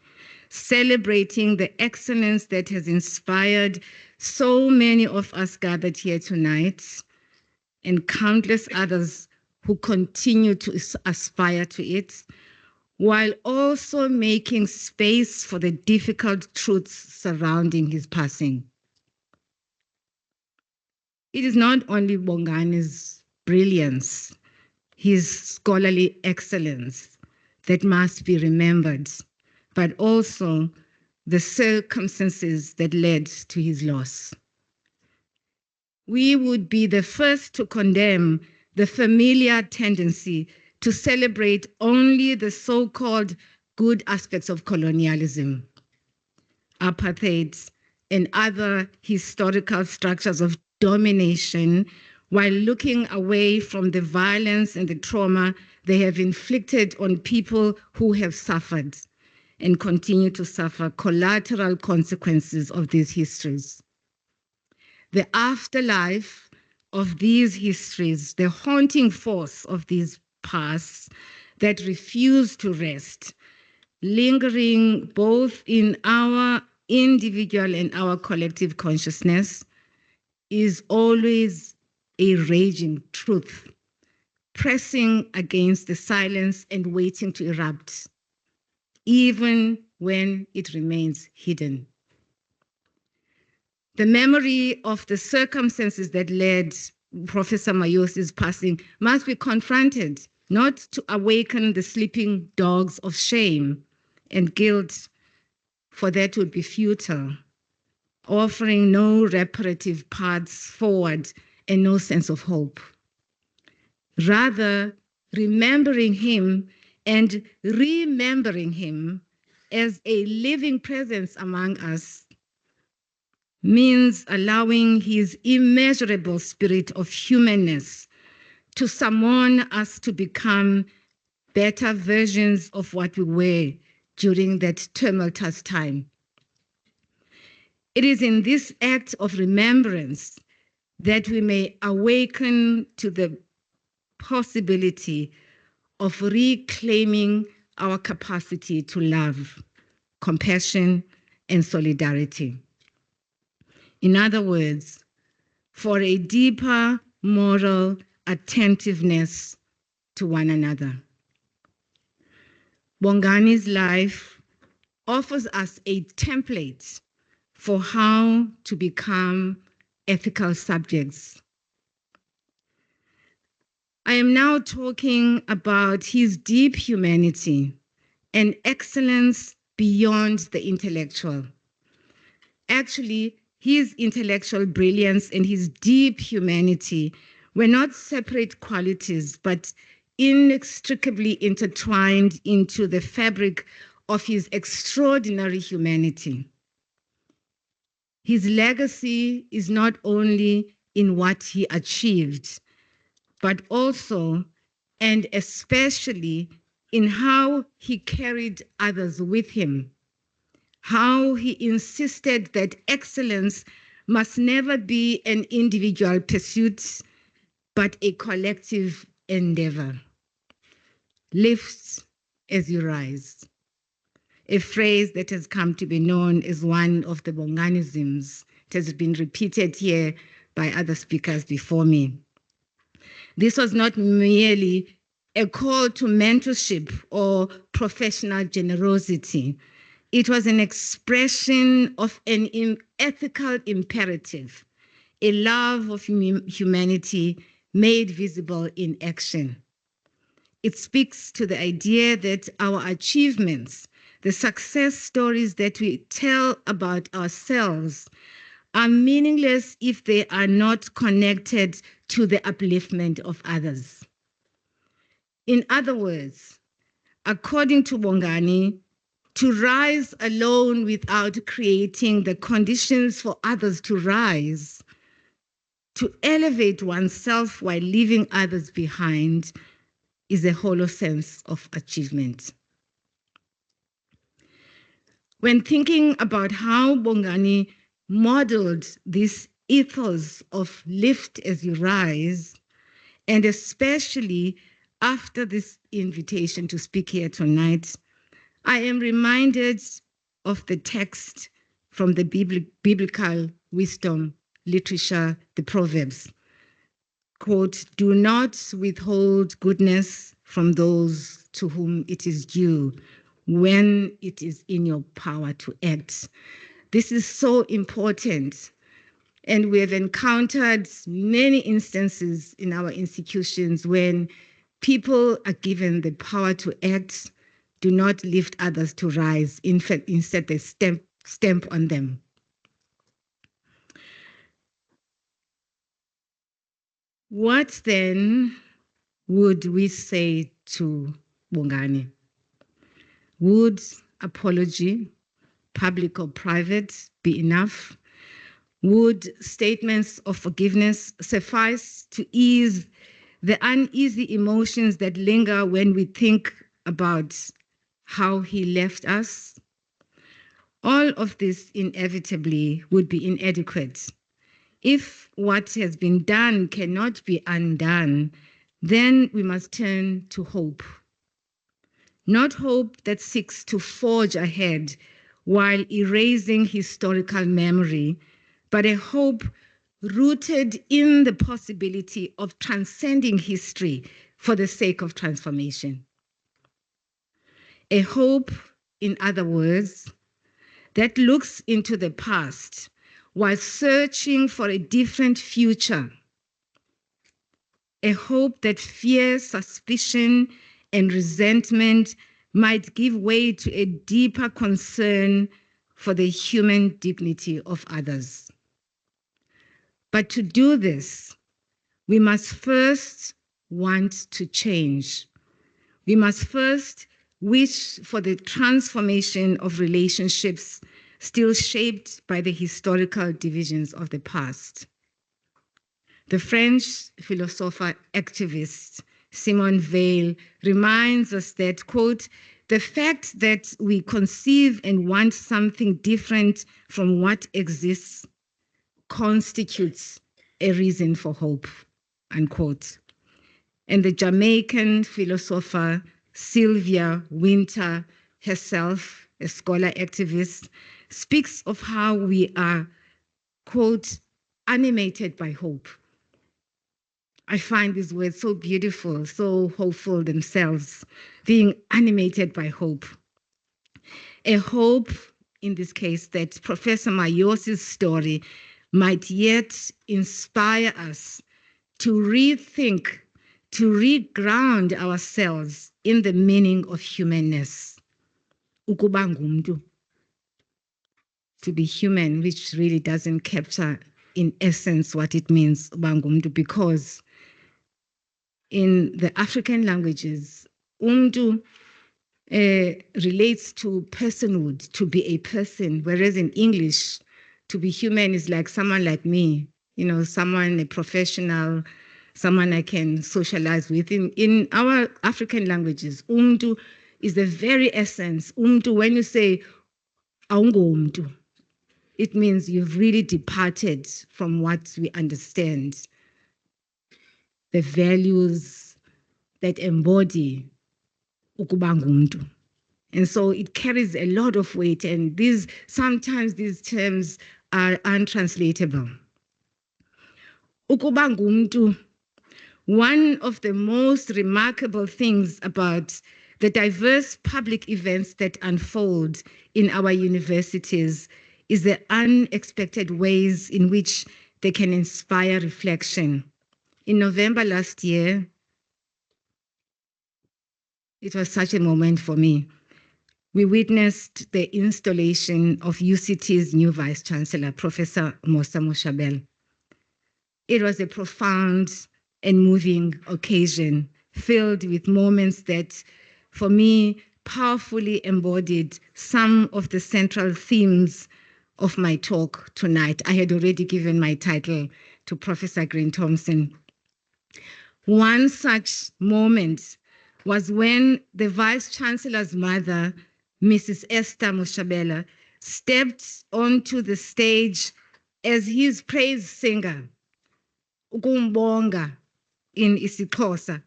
celebrating the excellence that has inspired so many of us gathered here tonight, and countless others who continue to aspire to it, while also making space for the difficult truths surrounding his passing? It is not only Bongani's brilliance, his scholarly excellence that must be remembered, but also the circumstances that led to his loss. We would be the first to condemn the familiar tendency to celebrate only the so-called good aspects of colonialism, apartheid, and other historical structures of domination, while looking away from the violence and the trauma they have inflicted on people who have suffered and continue to suffer collateral consequences of these histories. The afterlife of these histories, the haunting force of these pasts that refuse to rest, lingering both in our individual and our collective consciousness, is always a raging truth, pressing against the silence and waiting to erupt, even when it remains hidden. The memory of the circumstances that led Professor Mayosi's passing must be confronted, not to awaken the sleeping dogs of shame and guilt, for that would be futile, offering no reparative paths forward and no sense of hope. Rather, remembering him and remembering him as a living presence among us means allowing his immeasurable spirit of humanness to summon us to become better versions of what we were during that tumultuous time. It is in this act of remembrance that we may awaken to the possibility of reclaiming our capacity to love, compassion, and solidarity. In other words, for a deeper moral attentiveness to one another. Bongani's life offers us a template for how to become ethical subjects. I am now talking about his deep humanity and excellence beyond the intellectual. Actually, his intellectual brilliance and his deep humanity were not separate qualities, but inextricably intertwined into the fabric of his extraordinary humanity. His legacy is not only in what he achieved, but also and especially in how he carried others with him, how he insisted that excellence must never be an individual pursuit, but a collective endeavor. Lift as you rise, a phrase that has come to be known as one of the Bonganisms. It has been repeated here by other speakers before me. This was not merely a call to mentorship or professional generosity. It was an expression of an ethical imperative, a love of humanity made visible in action. It speaks to the idea that our achievements, the success stories that we tell about ourselves, are meaningless if they are not connected to the upliftment of others. In other words, according to Bongani, to rise alone without creating the conditions for others to rise, to elevate oneself while leaving others behind, is a hollow sense of achievement. When thinking about how Bongani modeled this ethos of lift as you rise, and especially after this invitation to speak here tonight, I am reminded of the text from the biblical wisdom literature, the Proverbs. Quote, "Do not withhold goodness from those to whom it is due when it is in your power to act." This is so important. And we have encountered many instances in our institutions when people are given the power to act, do not lift others to rise. In fact, instead they stamp on them. What then would we say to Bongani? Would apology, public or private, be enough? Would statements of forgiveness suffice to ease the uneasy emotions that linger when we think about how he left us? All of this inevitably would be inadequate. If what has been done cannot be undone, then we must turn to hope. Not hope that seeks to forge ahead while erasing historical memory, but a hope rooted in the possibility of transcending history for the sake of transformation. A hope, in other words, that looks into the past while searching for a different future. A hope that fear, suspicion, and resentment might give way to a deeper concern for the human dignity of others. But to do this, we must first want to change. We must first wish for the transformation of relationships still shaped by the historical divisions of the past. The French philosopher activist Simone Weil reminds us that, quote, "The fact that we conceive and want something different from what exists constitutes a reason for hope," unquote. And the Jamaican philosopher Sylvia Wynter herself, a scholar activist, speaks of how we are, quote, animated by hope. I find these words so beautiful, so hopeful themselves, being animated by hope. A hope, in this case, that Professor Mayosi's story might yet inspire us to rethink, to reground ourselves in the meaning of humanness. Ukuba Ngumntu, to be human, which really doesn't capture in essence what it means, uba ngumntu, because in the African languages, umntu relates to personhood, to be a person, whereas in English, to be human is like someone like me, you know, someone, a professional, someone I can socialize with. In our African languages, umntu is the very essence. Umntu, when you say awungomntu, it means you've really departed from what we understand, the values that embody ukuba ngumntu. And so it carries a lot of weight, and sometimes these terms are untranslatable. Ukuba ngumntu, one of the most remarkable things about the diverse public events that unfold in our universities is the unexpected ways in which they can inspire reflection. In November last year, it was such a moment for me. We witnessed the installation of UCT's new Vice Chancellor, Professor Pumla. It was a profound and moving occasion filled with moments that, for me, powerfully embodied some of the central themes of my talk tonight. I had already given my title to Professor Green Thompson. One such moment was when the Vice Chancellor's mother, Mrs. Esther Mushabela, stepped onto the stage as his praise singer, Ukumbonga in isiXhosa,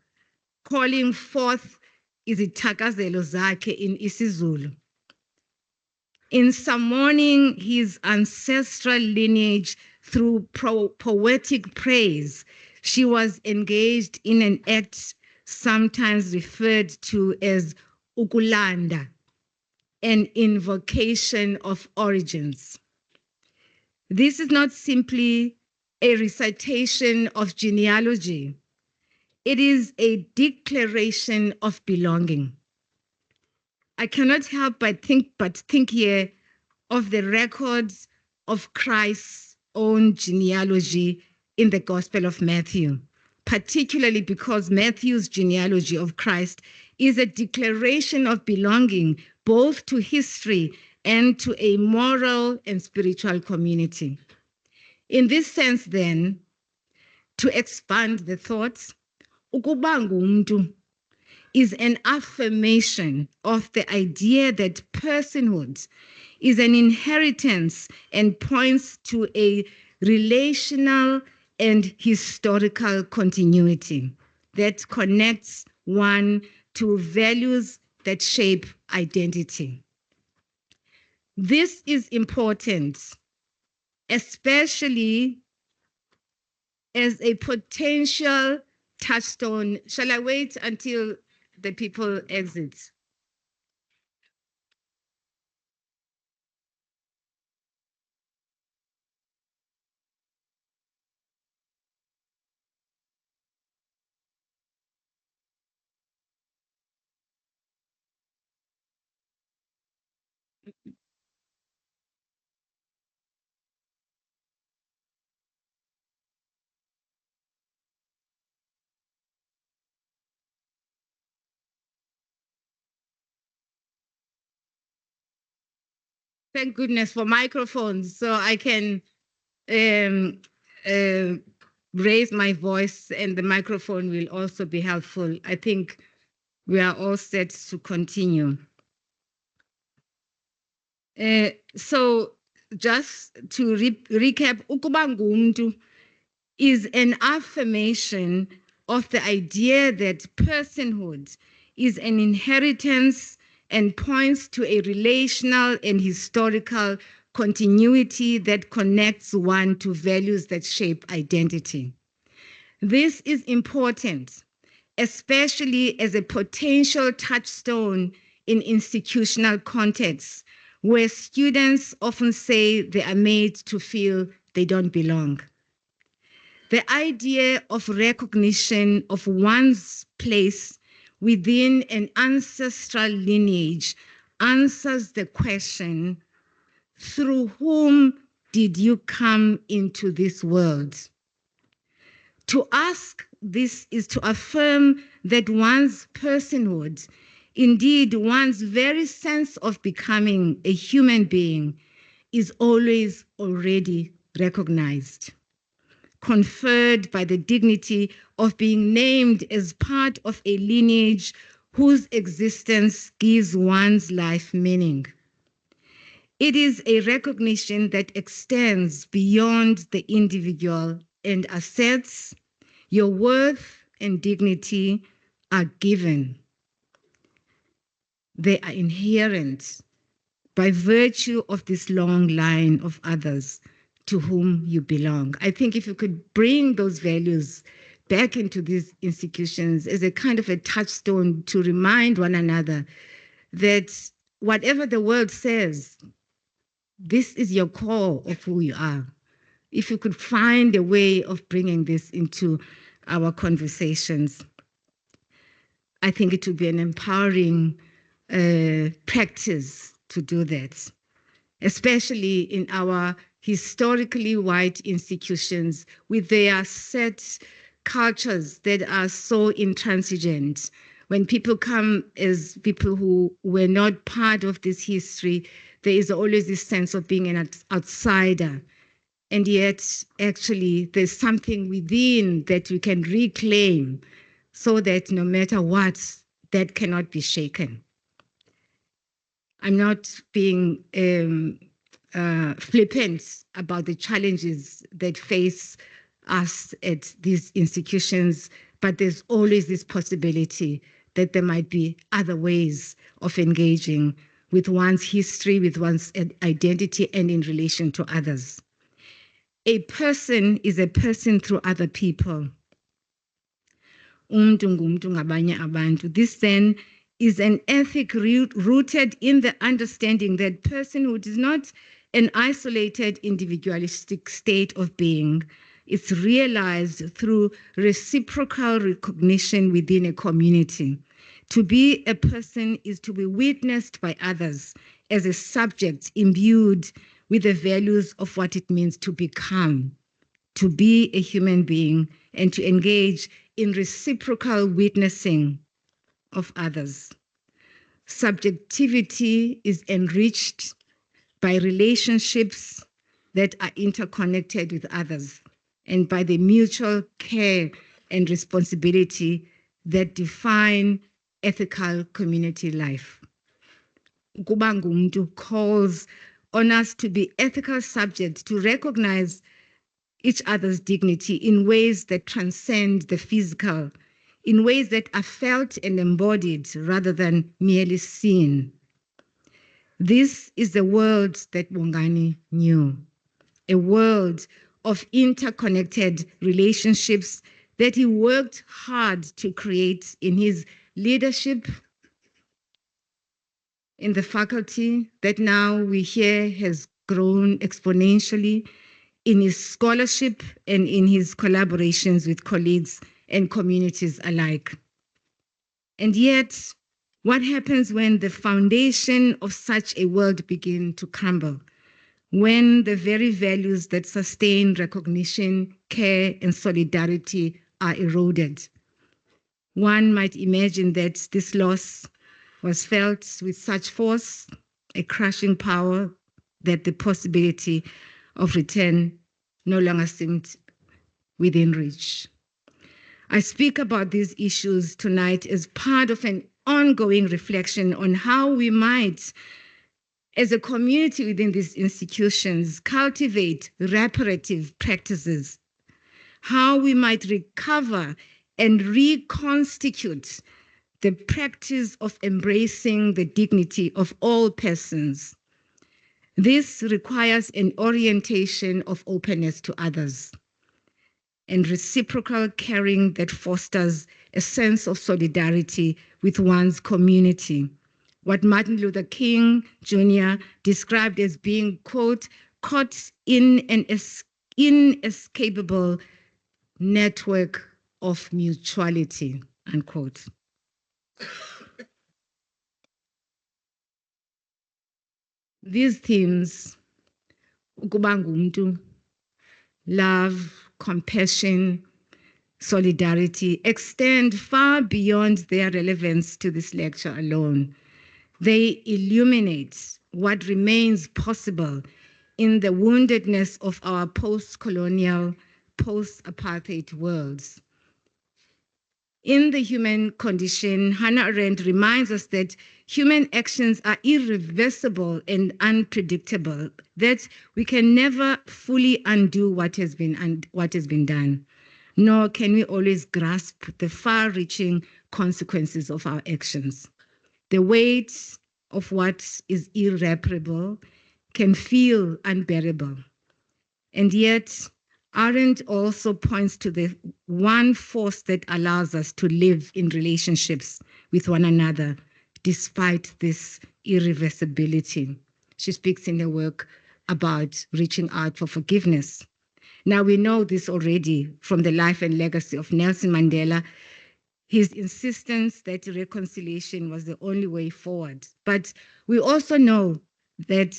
calling forth izithakazelo zakhe in isiZulu. In summoning his ancestral lineage through poetic praise, she was engaged in an act sometimes referred to as ukulanda, an invocation of origins. This is not simply a recitation of genealogy. It is a declaration of belonging. I cannot help but think here of the records of Christ's own genealogy in the Gospel of Matthew, particularly because Matthew's genealogy of Christ is a declaration of belonging both to history and to a moral and spiritual community. In this sense, then, to expand the thoughts, ukuba ngumntu is an affirmation of the idea that personhood is an inheritance and points to a relational and historical continuity that connects one to values that shape identity. This is important, especially as a potential touchstone. Shall I wait until the people exit? Thank goodness for microphones, so I can raise my voice and the microphone will also be helpful. I think we are all set to continue. So just to recap, ukuba ngumntu is an affirmation of the idea that personhood is an inheritance and points to a relational and historical continuity that connects one to values that shape identity. This is important, especially as a potential touchstone in institutional contexts, where students often say they are made to feel they don't belong. The idea of recognition of one's place within an ancestral lineage answers the question, through whom did you come into this world? To ask this is to affirm that one's personhood, indeed one's very sense of becoming a human being, is always already recognized, conferred by the dignity of being named as part of a lineage whose existence gives one's life meaning. It is a recognition that extends beyond the individual and asserts your worth and dignity are given. They are inherent by virtue of this long line of others to whom you belong. I think if you could bring those values back into these institutions as a kind of a touchstone to remind one another that whatever the world says, this is your core of who you are. If you could find a way of bringing this into our conversations, I think it would be an empowering practice to do that, especially in our historically white institutions with their set cultures that are so intransigent. When people come as people who were not part of this history, there is always this sense of being an outsider. And yet, actually, there's something within that we can reclaim so that no matter what, that cannot be shaken. I'm not being flippant about the challenges that face us at these institutions, but there's always this possibility that there might be other ways of engaging with one's history, with one's identity, and in relation to others. A person is a person through other people. This then is an ethic rooted in the understanding that personhood is not an isolated individualistic state of being. It's realized through reciprocal recognition within a community. To be a person is to be witnessed by others as a subject imbued with the values of what it means to become, to be a human being, and to engage in reciprocal witnessing of others. Subjectivity is enriched by relationships that are interconnected with others and by the mutual care and responsibility that define ethical community life. Ukuba Ngumntu calls on us to be ethical subjects, to recognize each other's dignity in ways that transcend the physical, in ways that are felt and embodied rather than merely seen. This is the world that Bongani knew, a world of interconnected relationships that he worked hard to create in his leadership in the faculty that now we hear has grown exponentially, in his scholarship and in his collaborations with colleagues and communities alike. And yet, what happens when the foundation of such a world begins to crumble? When the very values that sustain recognition, care, and solidarity are eroded? One might imagine that this loss was felt with such force, a crushing power, that the possibility of return no longer seemed within reach. I speak about these issues tonight as part of an ongoing reflection on how we might, as a community within these institutions, cultivate reparative practices, how we might recover and reconstitute the practice of embracing the dignity of all persons. This requires an orientation of openness to others and reciprocal caring that fosters a sense of solidarity with one's community. What Martin Luther King Jr. described as being, quote, caught in an inescapable network of mutuality, unquote. These themes, Ukuba Ngumntu, love, compassion, solidarity, extend far beyond their relevance to this lecture alone. They illuminate what remains possible in the woundedness of our post-colonial, post-apartheid worlds. In The Human Condition, Hannah Arendt reminds us that human actions are irreversible and unpredictable, that we can never fully undo what has been done, nor can we always grasp the far-reaching consequences of our actions. The weight of what is irreparable can feel unbearable. And yet, Arendt also points to the one force that allows us to live in relationships with one another despite this irreversibility. She speaks in her work about reaching out for forgiveness. Now, we know this already from the life and legacy of Nelson Mandela, his insistence that reconciliation was the only way forward. But we also know that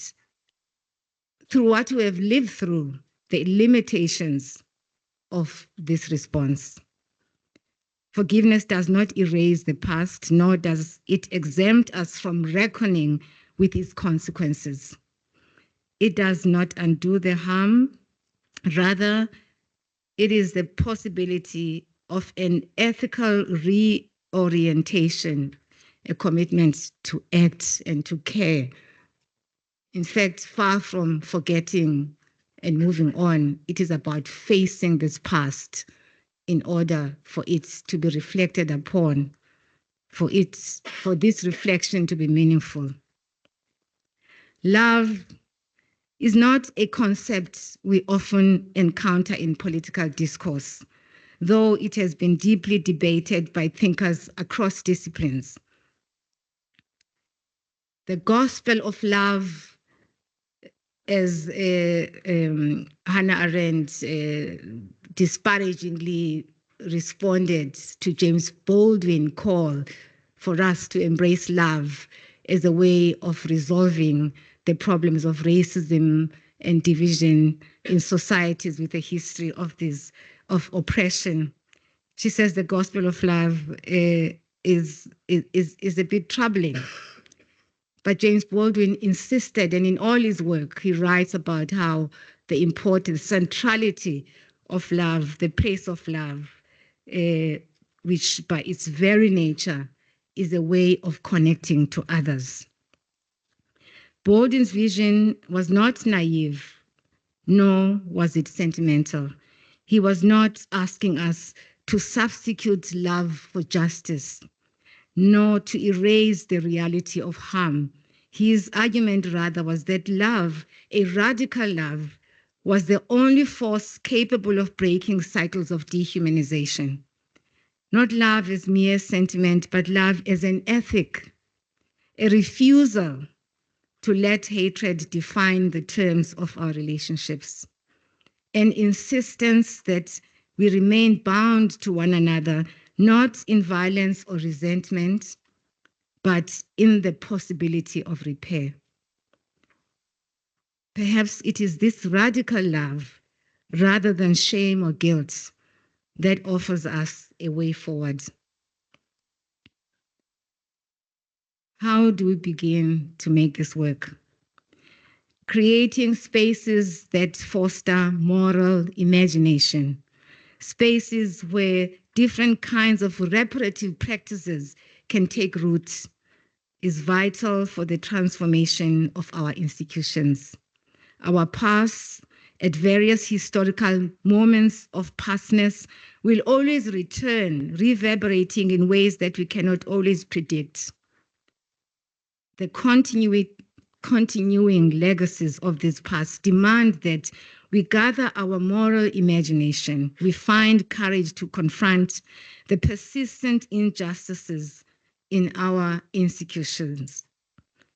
through what we have lived through, the limitations of this response. Forgiveness does not erase the past, nor does it exempt us from reckoning with its consequences. It does not undo the harm. Rather, it is the possibility of an ethical reorientation, a commitment to act and to care. In fact, far from forgetting and moving on, it is about facing this past in order for it to be reflected upon, for this reflection to be meaningful. Love is not a concept we often encounter in political discourse, though it has been deeply debated by thinkers across disciplines. The gospel of love, as Hannah Arendt disparagingly responded to James Baldwin's call for us to embrace love as a way of resolving the problems of racism and division in societies with a history of oppression. She says the gospel of love is a bit troubling. But James Baldwin insisted, and in all his work, he writes about how the importance, centrality of love, the place of love, which by its very nature is a way of connecting to others. Baldwin's vision was not naive, nor was it sentimental. He was not asking us to substitute love for justice, nor to erase the reality of harm. His argument, rather, was that love, a radical love, was the only force capable of breaking cycles of dehumanization. Not love as mere sentiment, but love as an ethic, a refusal to let hatred define the terms of our relationships, an insistence that we remain bound to one another, not in violence or resentment, but in the possibility of repair. Perhaps it is this radical love, rather than shame or guilt, that offers us a way forward. How do we begin to make this work? Creating spaces that foster moral imagination, spaces where different kinds of reparative practices can take root, is vital for the transformation of our institutions. Our past at various historical moments of pastness will always return, reverberating in ways that we cannot always predict. The continuing legacies of this past demand that we gather our moral imagination, we find courage to confront the persistent injustices in our institutions,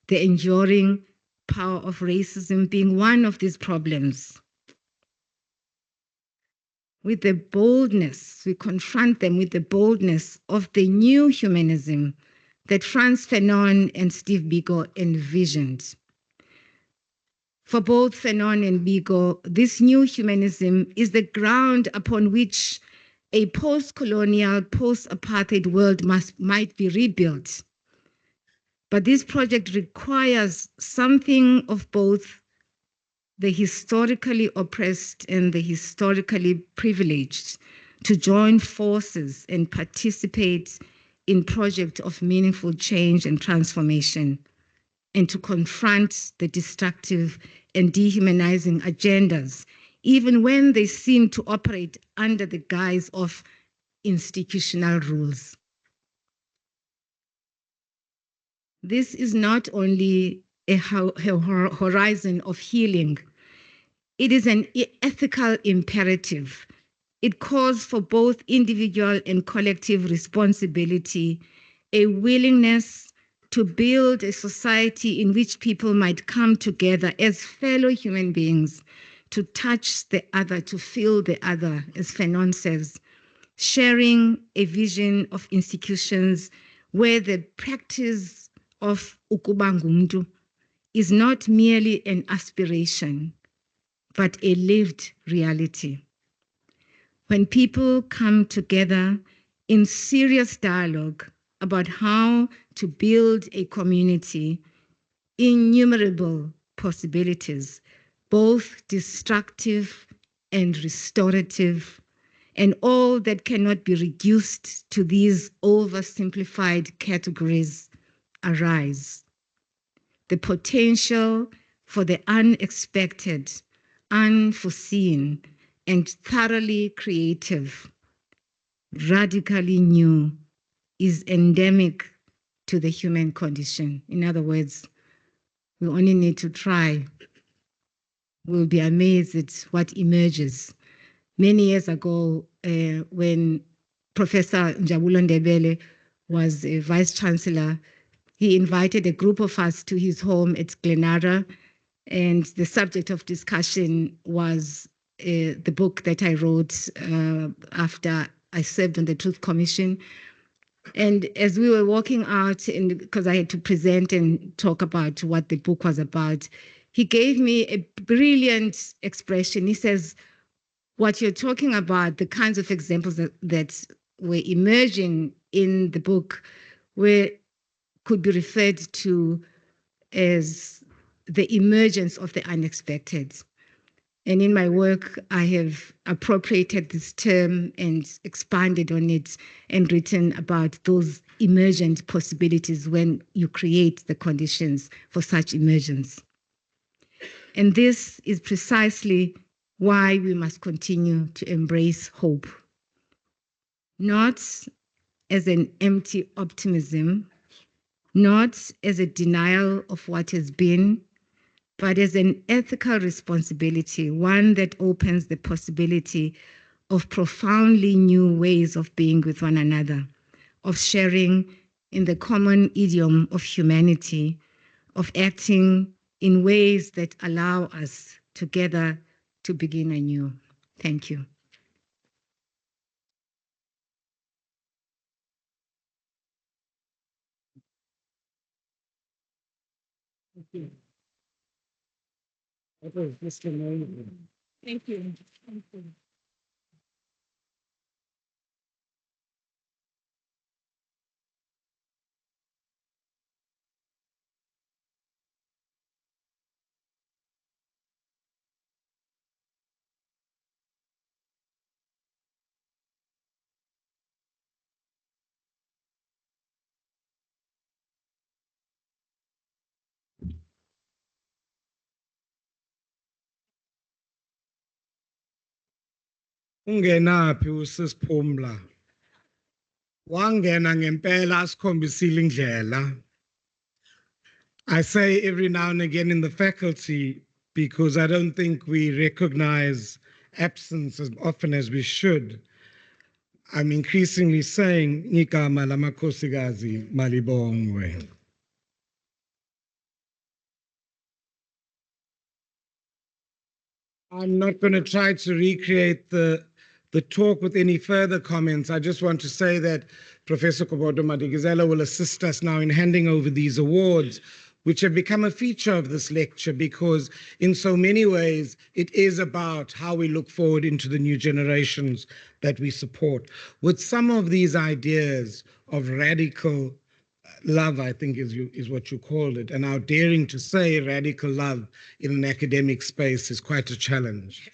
the enduring power of racism being one of these problems. With the boldness, we confront them with the boldness of the new humanism that Frantz Fanon and Steve Biko envisioned. For both Fanon and Biko, this new humanism is the ground upon which a post-colonial, post-apartheid world might be rebuilt. But this project requires something of both the historically oppressed and the historically privileged to join forces and participate in projects of meaningful change and transformation, and to confront the destructive and dehumanizing agendas, even when they seem to operate under the guise of institutional rules. This is not only a horizon of healing, it is an ethical imperative. It calls for both individual and collective responsibility, a willingness to build a society in which people might come together as fellow human beings, to touch the other, to feel the other, as Fanon says, sharing a vision of institutions where the practice of Ukuba Ngumntu is not merely an aspiration, but a lived reality. When people come together in serious dialogue about how to build a community, innumerable possibilities, both destructive and restorative, and all that cannot be reduced to these oversimplified categories arise. The potential for the unexpected, unforeseen, and thoroughly creative, radically new, is endemic to the human condition. In other words, we only need to try. We'll be amazed at what emerges. Many years ago, when Professor Njabulo Ndebele was a vice chancellor, he invited a group of us to his home at Glenara, and the subject of discussion was the book that I wrote after I served on the Truth Commission. And as we were walking out, and because I had to present and talk about what the book was about, he gave me a brilliant expression. He says, what you're talking about, the kinds of examples that were emerging in the book could be referred to as the emergence of the unexpected. And in my work, I have appropriated this term and expanded on it and written about those emergent possibilities when you create the conditions for such emergence. And this is precisely why we must continue to embrace hope, not as an empty optimism, not as a denial of what has been, but as an ethical responsibility, one that opens the possibility of profoundly new ways of being with one another, of sharing in the common idiom of humanity, of acting in ways that allow us together to begin anew. Thank you. Thank you. That was just amazing. Thank you. Thank you. Ungenaphi uSis Phumla? Wangena ngempela asikhombisile indlela. I say every now and again in the faculty because I don't think we recognize absence as often as we should. I'm increasingly saying igama lamakhosikazi malibongwe. I'm not going to try to recreate the talk with any further comments. I just want to say that Professor Gobodo-Madikizela will assist us now in handing over these awards, which have become a feature of this lecture because in so many ways it is about how we look forward into the new generations that we support. With some of these ideas of radical love, I think is what you called it, and our daring to say radical love in an academic space is quite a challenge.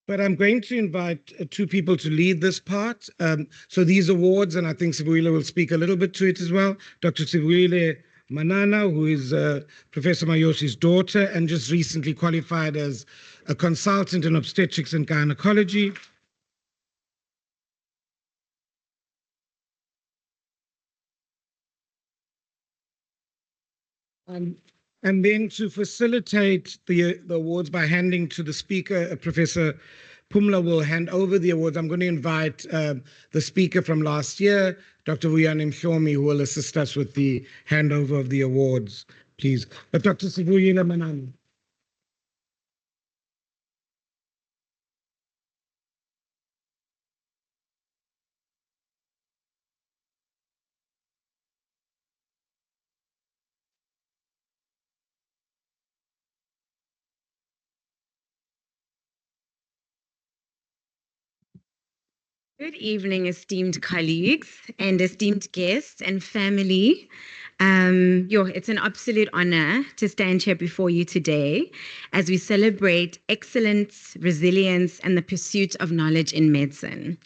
But I'm going to invite two people to lead this part. So these awards, and I think Sibuyile will speak a little bit to it as well. Dr. Sibuyile Manana, who is Professor Mayosi's daughter and just recently qualified as a consultant in obstetrics and gynecology. And then to facilitate the awards by handing to the speaker, Professor Pumla will hand over the awards. I'm going to invite the speaker from last year, Dr. Vuyani Mhlomi, who will assist us with the handover of the awards, please. But Dr. Sibuyile Manana. Good evening, esteemed colleagues and esteemed guests and family. It's an absolute honor to stand here before you today as we celebrate excellence, resilience, and the pursuit of knowledge in medicine.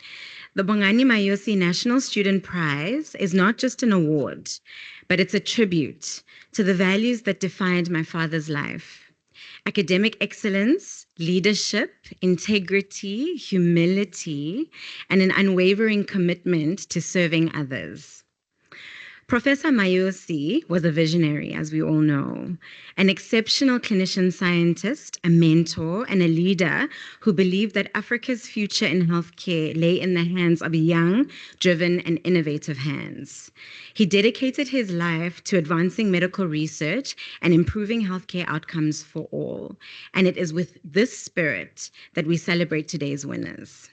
The Bongani Mayosi National Student Prize is not just an award, but it's a tribute to the values that defined my father's life. Academic excellence, leadership, integrity, humility, and an unwavering commitment to serving others. Professor Mayosi was a visionary, as we all know, an exceptional clinician scientist, a mentor, and a leader who believed that Africa's future in healthcare lay in the hands of young, driven, and innovative hands. He dedicated his life to advancing medical research and improving healthcare outcomes for all. And it is with this spirit that we celebrate today's winners.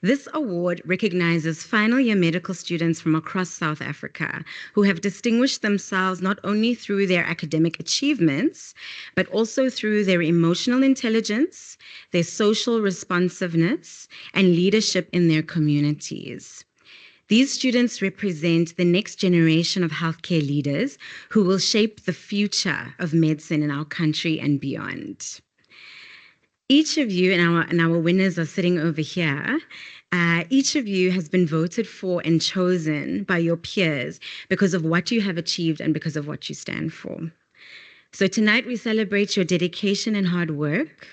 This award recognizes final year medical students from across South Africa who have distinguished themselves not only through their academic achievements, but also through their emotional intelligence, their social responsiveness, and leadership in their communities. These students represent the next generation of healthcare leaders who will shape the future of medicine in our country and beyond. Each of you, and our winners are sitting over here, each of you has been voted for and chosen by your peers because of what you have achieved and because of what you stand for. So tonight we celebrate your dedication and hard work.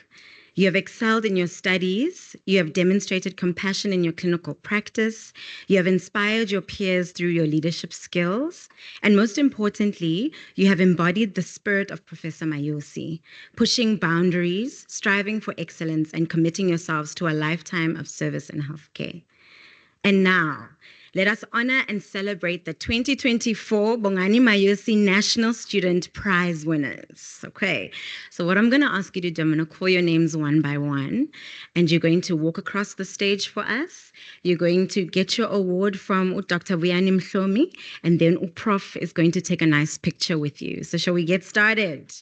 You have excelled in your studies. You have demonstrated compassion in your clinical practice. You have inspired your peers through your leadership skills. And most importantly, you have embodied the spirit of Professor Mayosi, pushing boundaries, striving for excellence, and committing yourselves to a lifetime of service in healthcare. And now, let us honor and celebrate the 2024 Bongani Mayosi National Student Prize winners. Okay, so what I'm going to ask you to do, I'm going to call your names one by one, and you're going to walk across the stage for us. You're going to get your award from Dr. Vuyani Mhlomi, and then Prof is going to take a nice picture with you. So shall we get started?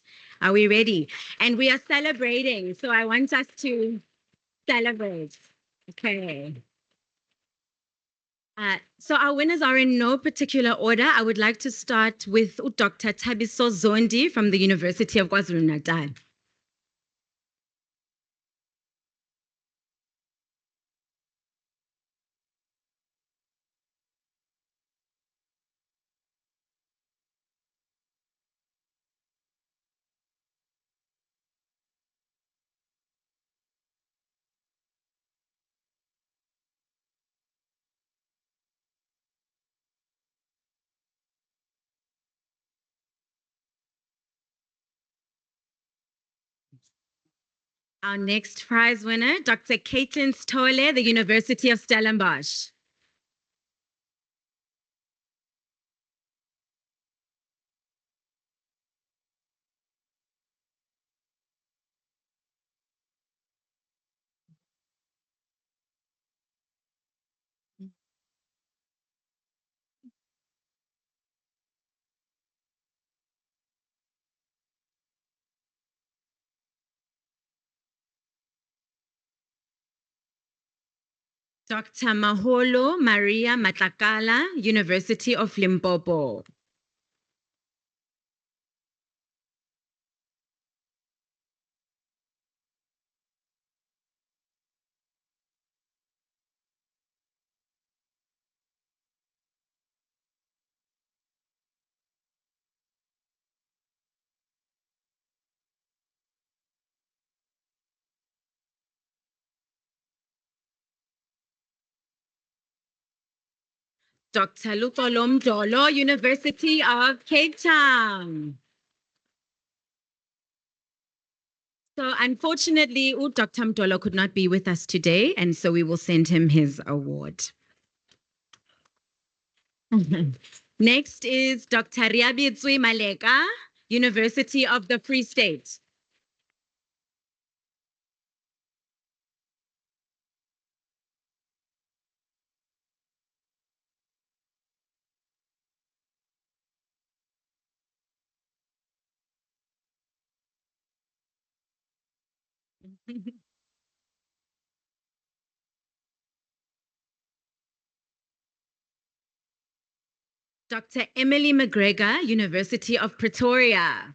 Are we ready? And we are celebrating, so I want us to celebrate. Okay. So our winners are in no particular order. I would like to start with Dr. Thabiso Zondi from the University of KwaZulu-Natal. Our next prize winner, Dr. Caitlin Stole, the University of Stellenbosch. Dr. Maholo Maria Matlakala, University of Limpopo. Dr. Lutolo Mdolo, University of Cape Town. So unfortunately, Dr. Mdolo could not be with us today, and so we will send him his award. Next is Dr. Riabitsui Maleka, University of the Free State. Dr. Emily McGregor, University of Pretoria.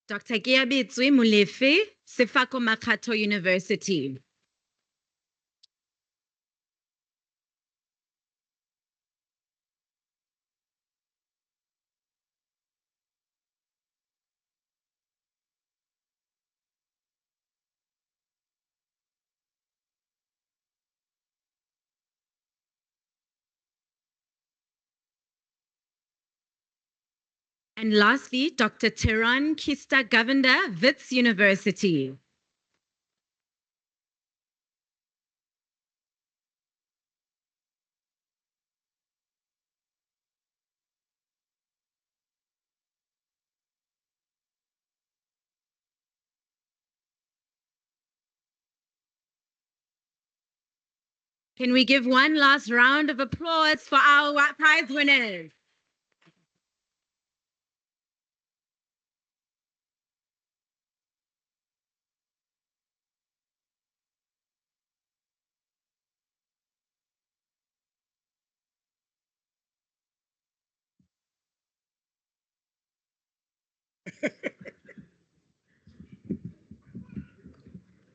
Dr. Giabitsui Mulefe, Sefako Makato University. And lastly, Dr. Tehran Kista Govender, Wits University. Can we give one last round of applause for our prize winners?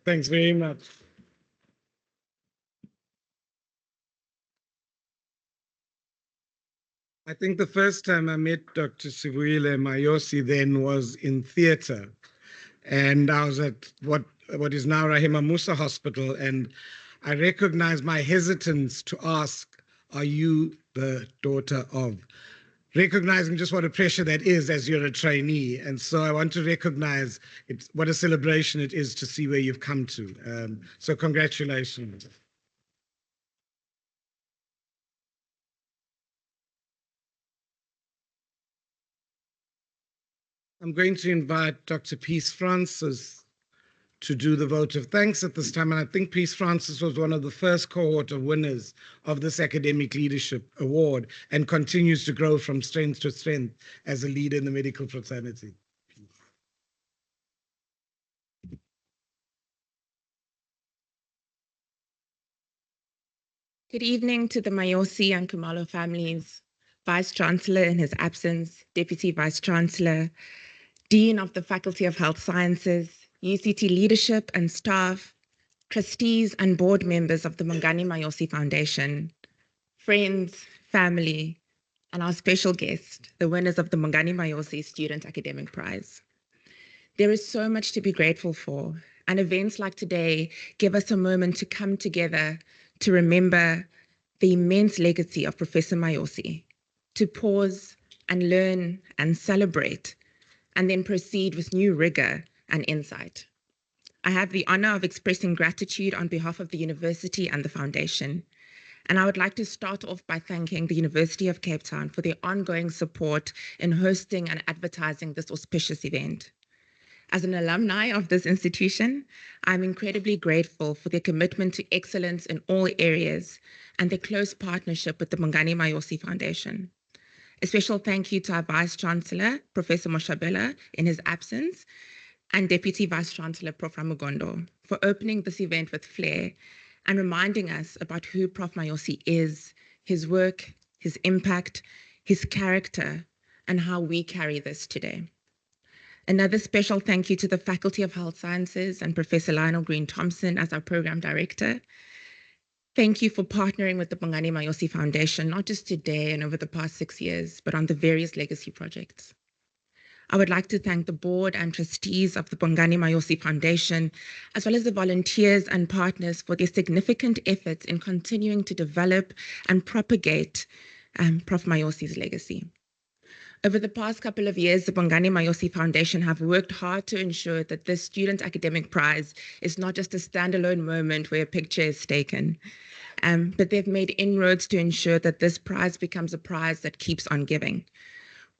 Thanks very much. I think the first time I met Dr. Sibuyile Mayosi then was in theater. And I was at what is now Rahima Musa Hospital, and I recognized my hesitance to ask, are you the daughter of? Recognizing just what a pressure that is as you're a trainee. And so I want to recognize what a celebration it is to see where you've come to. So congratulations. I'm going to invite Dr. Peace Francis to do the vote of thanks at this time. And I think Peace Francis was one of the first cohort of winners of this Academic Leadership Award and continues to grow from strength to strength as a leader in the medical fraternity. Good evening to the Mayosi and Kumalo families, Vice Chancellor in his absence, Deputy Vice Chancellor, Dean of the Faculty of Health Sciences, UCT leadership and staff, trustees and board members of the Bongani Mayosi Foundation, friends, family, and our special guest, the winners of the Bongani Mayosi Student Academic Prize. There is so much to be grateful for, and events like today give us a moment to come together to remember the immense legacy of Professor Mayosi, to pause and learn and celebrate, and then proceed with new rigor and insight. I have the honor of expressing gratitude on behalf of the university and the foundation. And I would like to start off by thanking the University of Cape Town for their ongoing support in hosting and advertising this auspicious event. As an alumni of this institution, I'm incredibly grateful for their commitment to excellence in all areas and their close partnership with the Bongani Mayosi Foundation. A special thank you to our Vice Chancellor, Professor Moshabela, in his absence, and Deputy Vice Chancellor Prof. Ramugondo, for opening this event with flair and reminding us about who Prof. Mayosi is, his work, his impact, his character, and how we carry this today. Another special thank you to the Faculty of Health Sciences and Professor Lionel Green-Thompson as our Program Director. Thank you for partnering with the Bongani Mayosi Foundation, not just today and over the past 6 years, but on the various legacy projects. I would like to thank the board and trustees of the Bongani Mayosi Foundation, as well as the volunteers and partners for their significant efforts in continuing to develop and propagate Prof. Mayosi's legacy. Over the past couple of years, the Bongani Mayosi Foundation have worked hard to ensure that this Student Academic Prize is not just a standalone moment where a picture is taken, but they've made inroads to ensure that this prize becomes a prize that keeps on giving.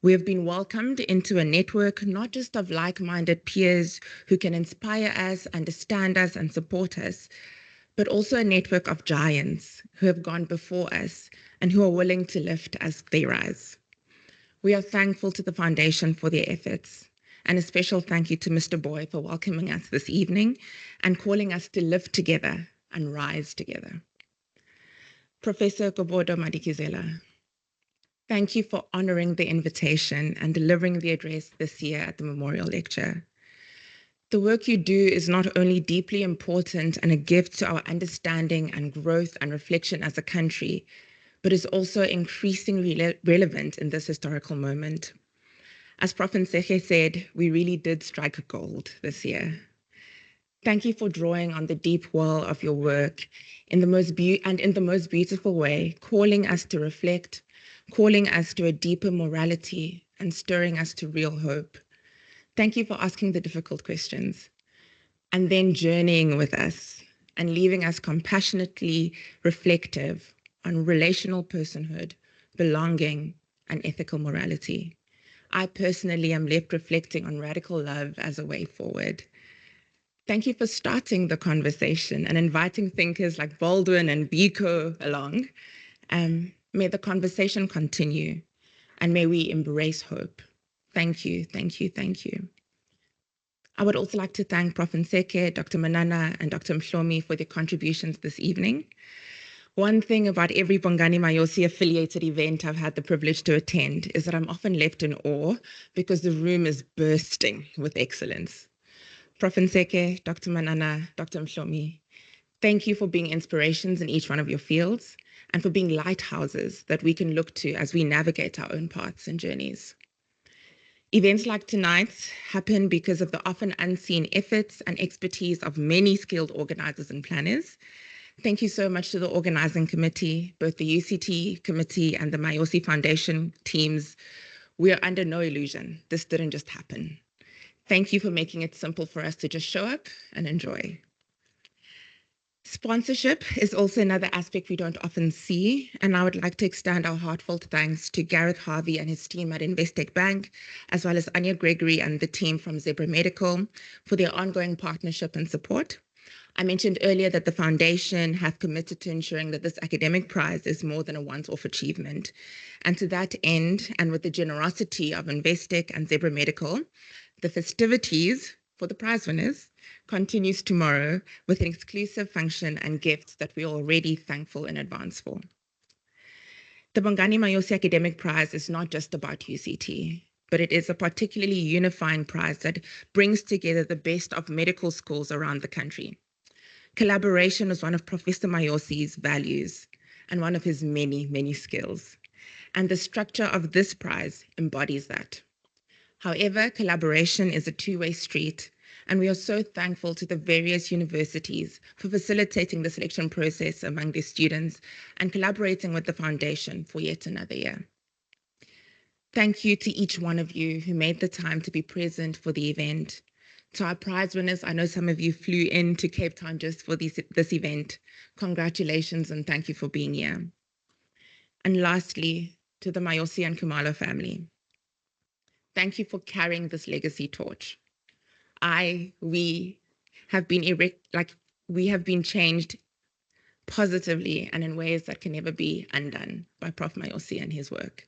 We have been welcomed into a network not just of like-minded peers who can inspire us, understand us, and support us, but also a network of giants who have gone before us and who are willing to lift as they rise. We are thankful to the Foundation for their efforts, and a special thank you to Mr. Boy for welcoming us this evening and calling us to live together and rise together. Professor Gobodo-Madikizela, thank you for honoring the invitation and delivering the address this year at the Memorial Lecture. The work you do is not only deeply important and a gift to our understanding and growth and reflection as a country, but is also increasingly relevant in this historical moment. As Prof. Nseke said, we really did strike gold this year. Thank you for drawing on the deep well of your work in the most beautiful way, calling us to reflect, calling us to a deeper morality, and stirring us to real hope. Thank you for asking the difficult questions, and then journeying with us and leaving us compassionately reflective on relational personhood, belonging, and ethical morality. I personally am left reflecting on radical love as a way forward. Thank you for starting the conversation and inviting thinkers like Baldwin and Biko along. May the conversation continue, and may we embrace hope. Thank you, thank you, thank you. I would also like to thank Prof. Nseke, Dr. Manana, and Dr. Mhlomi for their contributions this evening. One thing about every Bongani Mayosi affiliated event I've had the privilege to attend is that I'm often left in awe because the room is bursting with excellence. Prof. Nseke, Dr. Manana, Dr. Mhlomi, thank you for being inspirations in each one of your fields and for being lighthouses that we can look to as we navigate our own paths and journeys. Events like tonight's happen because of the often unseen efforts and expertise of many skilled organizers and planners. Thank you so much to the organizing committee, both the UCT committee and the Mayosi Foundation teams. We are under no illusion. This didn't just happen. Thank you for making it simple for us to just show up and enjoy. Sponsorship is also another aspect we don't often see, and I would like to extend our heartfelt thanks to Gareth Harvey and his team at Investec Bank, as well as Anya Gregory and the team from Zebra Medical for their ongoing partnership and support. I mentioned earlier that the foundation have committed to ensuring that this academic prize is more than a once-off achievement. And to that end, and with the generosity of Investec and Zebra Medical, the festivities for the prize winners continues tomorrow with an exclusive function and gifts that we're already thankful in advance for. The Bongani Mayosi Academic Prize is not just about UCT, but it is a particularly unifying prize that brings together the best of medical schools around the country. Collaboration is one of Professor Mayosi's values, and one of his many, many skills. And the structure of this prize embodies that. However, collaboration is a two-way street, and we are so thankful to the various universities for facilitating the selection process among their students and collaborating with the foundation for yet another year. Thank you to each one of you who made the time to be present for the event. To our prize winners, I know some of you flew into Cape Town just for this event. Congratulations and thank you for being here. And lastly, to the Mayosi and Khumalo family. Thank you for carrying this legacy torch. We have been changed positively and in ways that can never be undone by Prof. Mayosi and his work.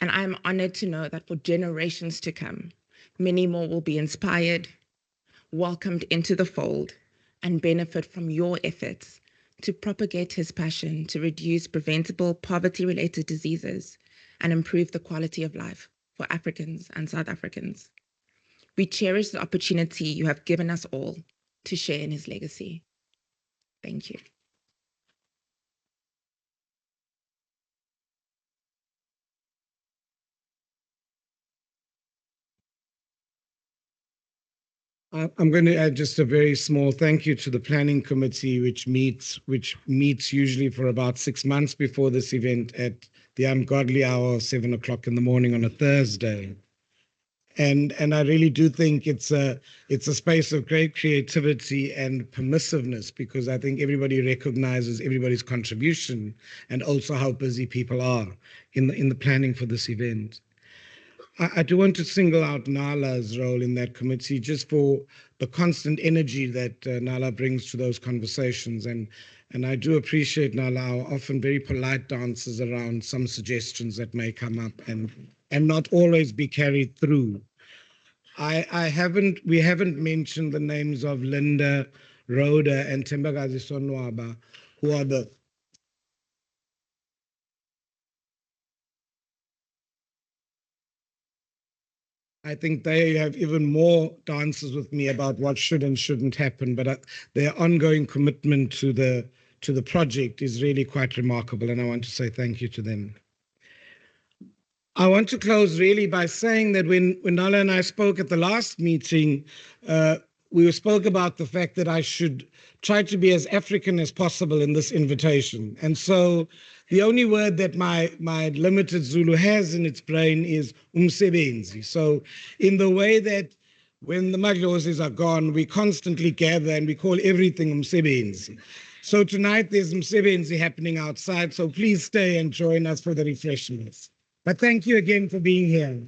And I'm honored to know that for generations to come, many more will be inspired, welcomed into the fold, and benefit from your efforts to propagate his passion to reduce preventable poverty-related diseases and improve the quality of life for Africans and South Africans. We cherish the opportunity you have given us all to share in his legacy. Thank you. I'm going to add just a very small thank you to the planning committee, which meets usually for about 6 months before this event at the ungodly hour of 7 o'clock in the morning on a Thursday. And I really do think it's a space of great creativity and permissiveness, because I think everybody recognizes everybody's contribution and also how busy people are in the planning for this event. I do want to single out Nala's role in that committee just for the constant energy that Nala brings to those conversations. And I do appreciate Nala, our often very polite dances around some suggestions that may come up and not always be carried through. We haven't mentioned the names of Linda, Rhoda, and Tembagazi Sonwaba, who are I think they have even more dances with me about what should and shouldn't happen, but their ongoing commitment to the project is really quite remarkable, and I want to say thank you to them. I want to close really by saying that when Nala and I spoke at the last meeting, we spoke about the fact that I should try to be as African as possible in this invitation. And so the only word that my limited Zulu has in its brain is umsebenzi. So in the way that when the Madlozis are gone, we constantly gather and we call everything umsebenzi. So tonight there's umsebenzi happening outside, so please stay and join us for the refreshments. But thank you again for being here.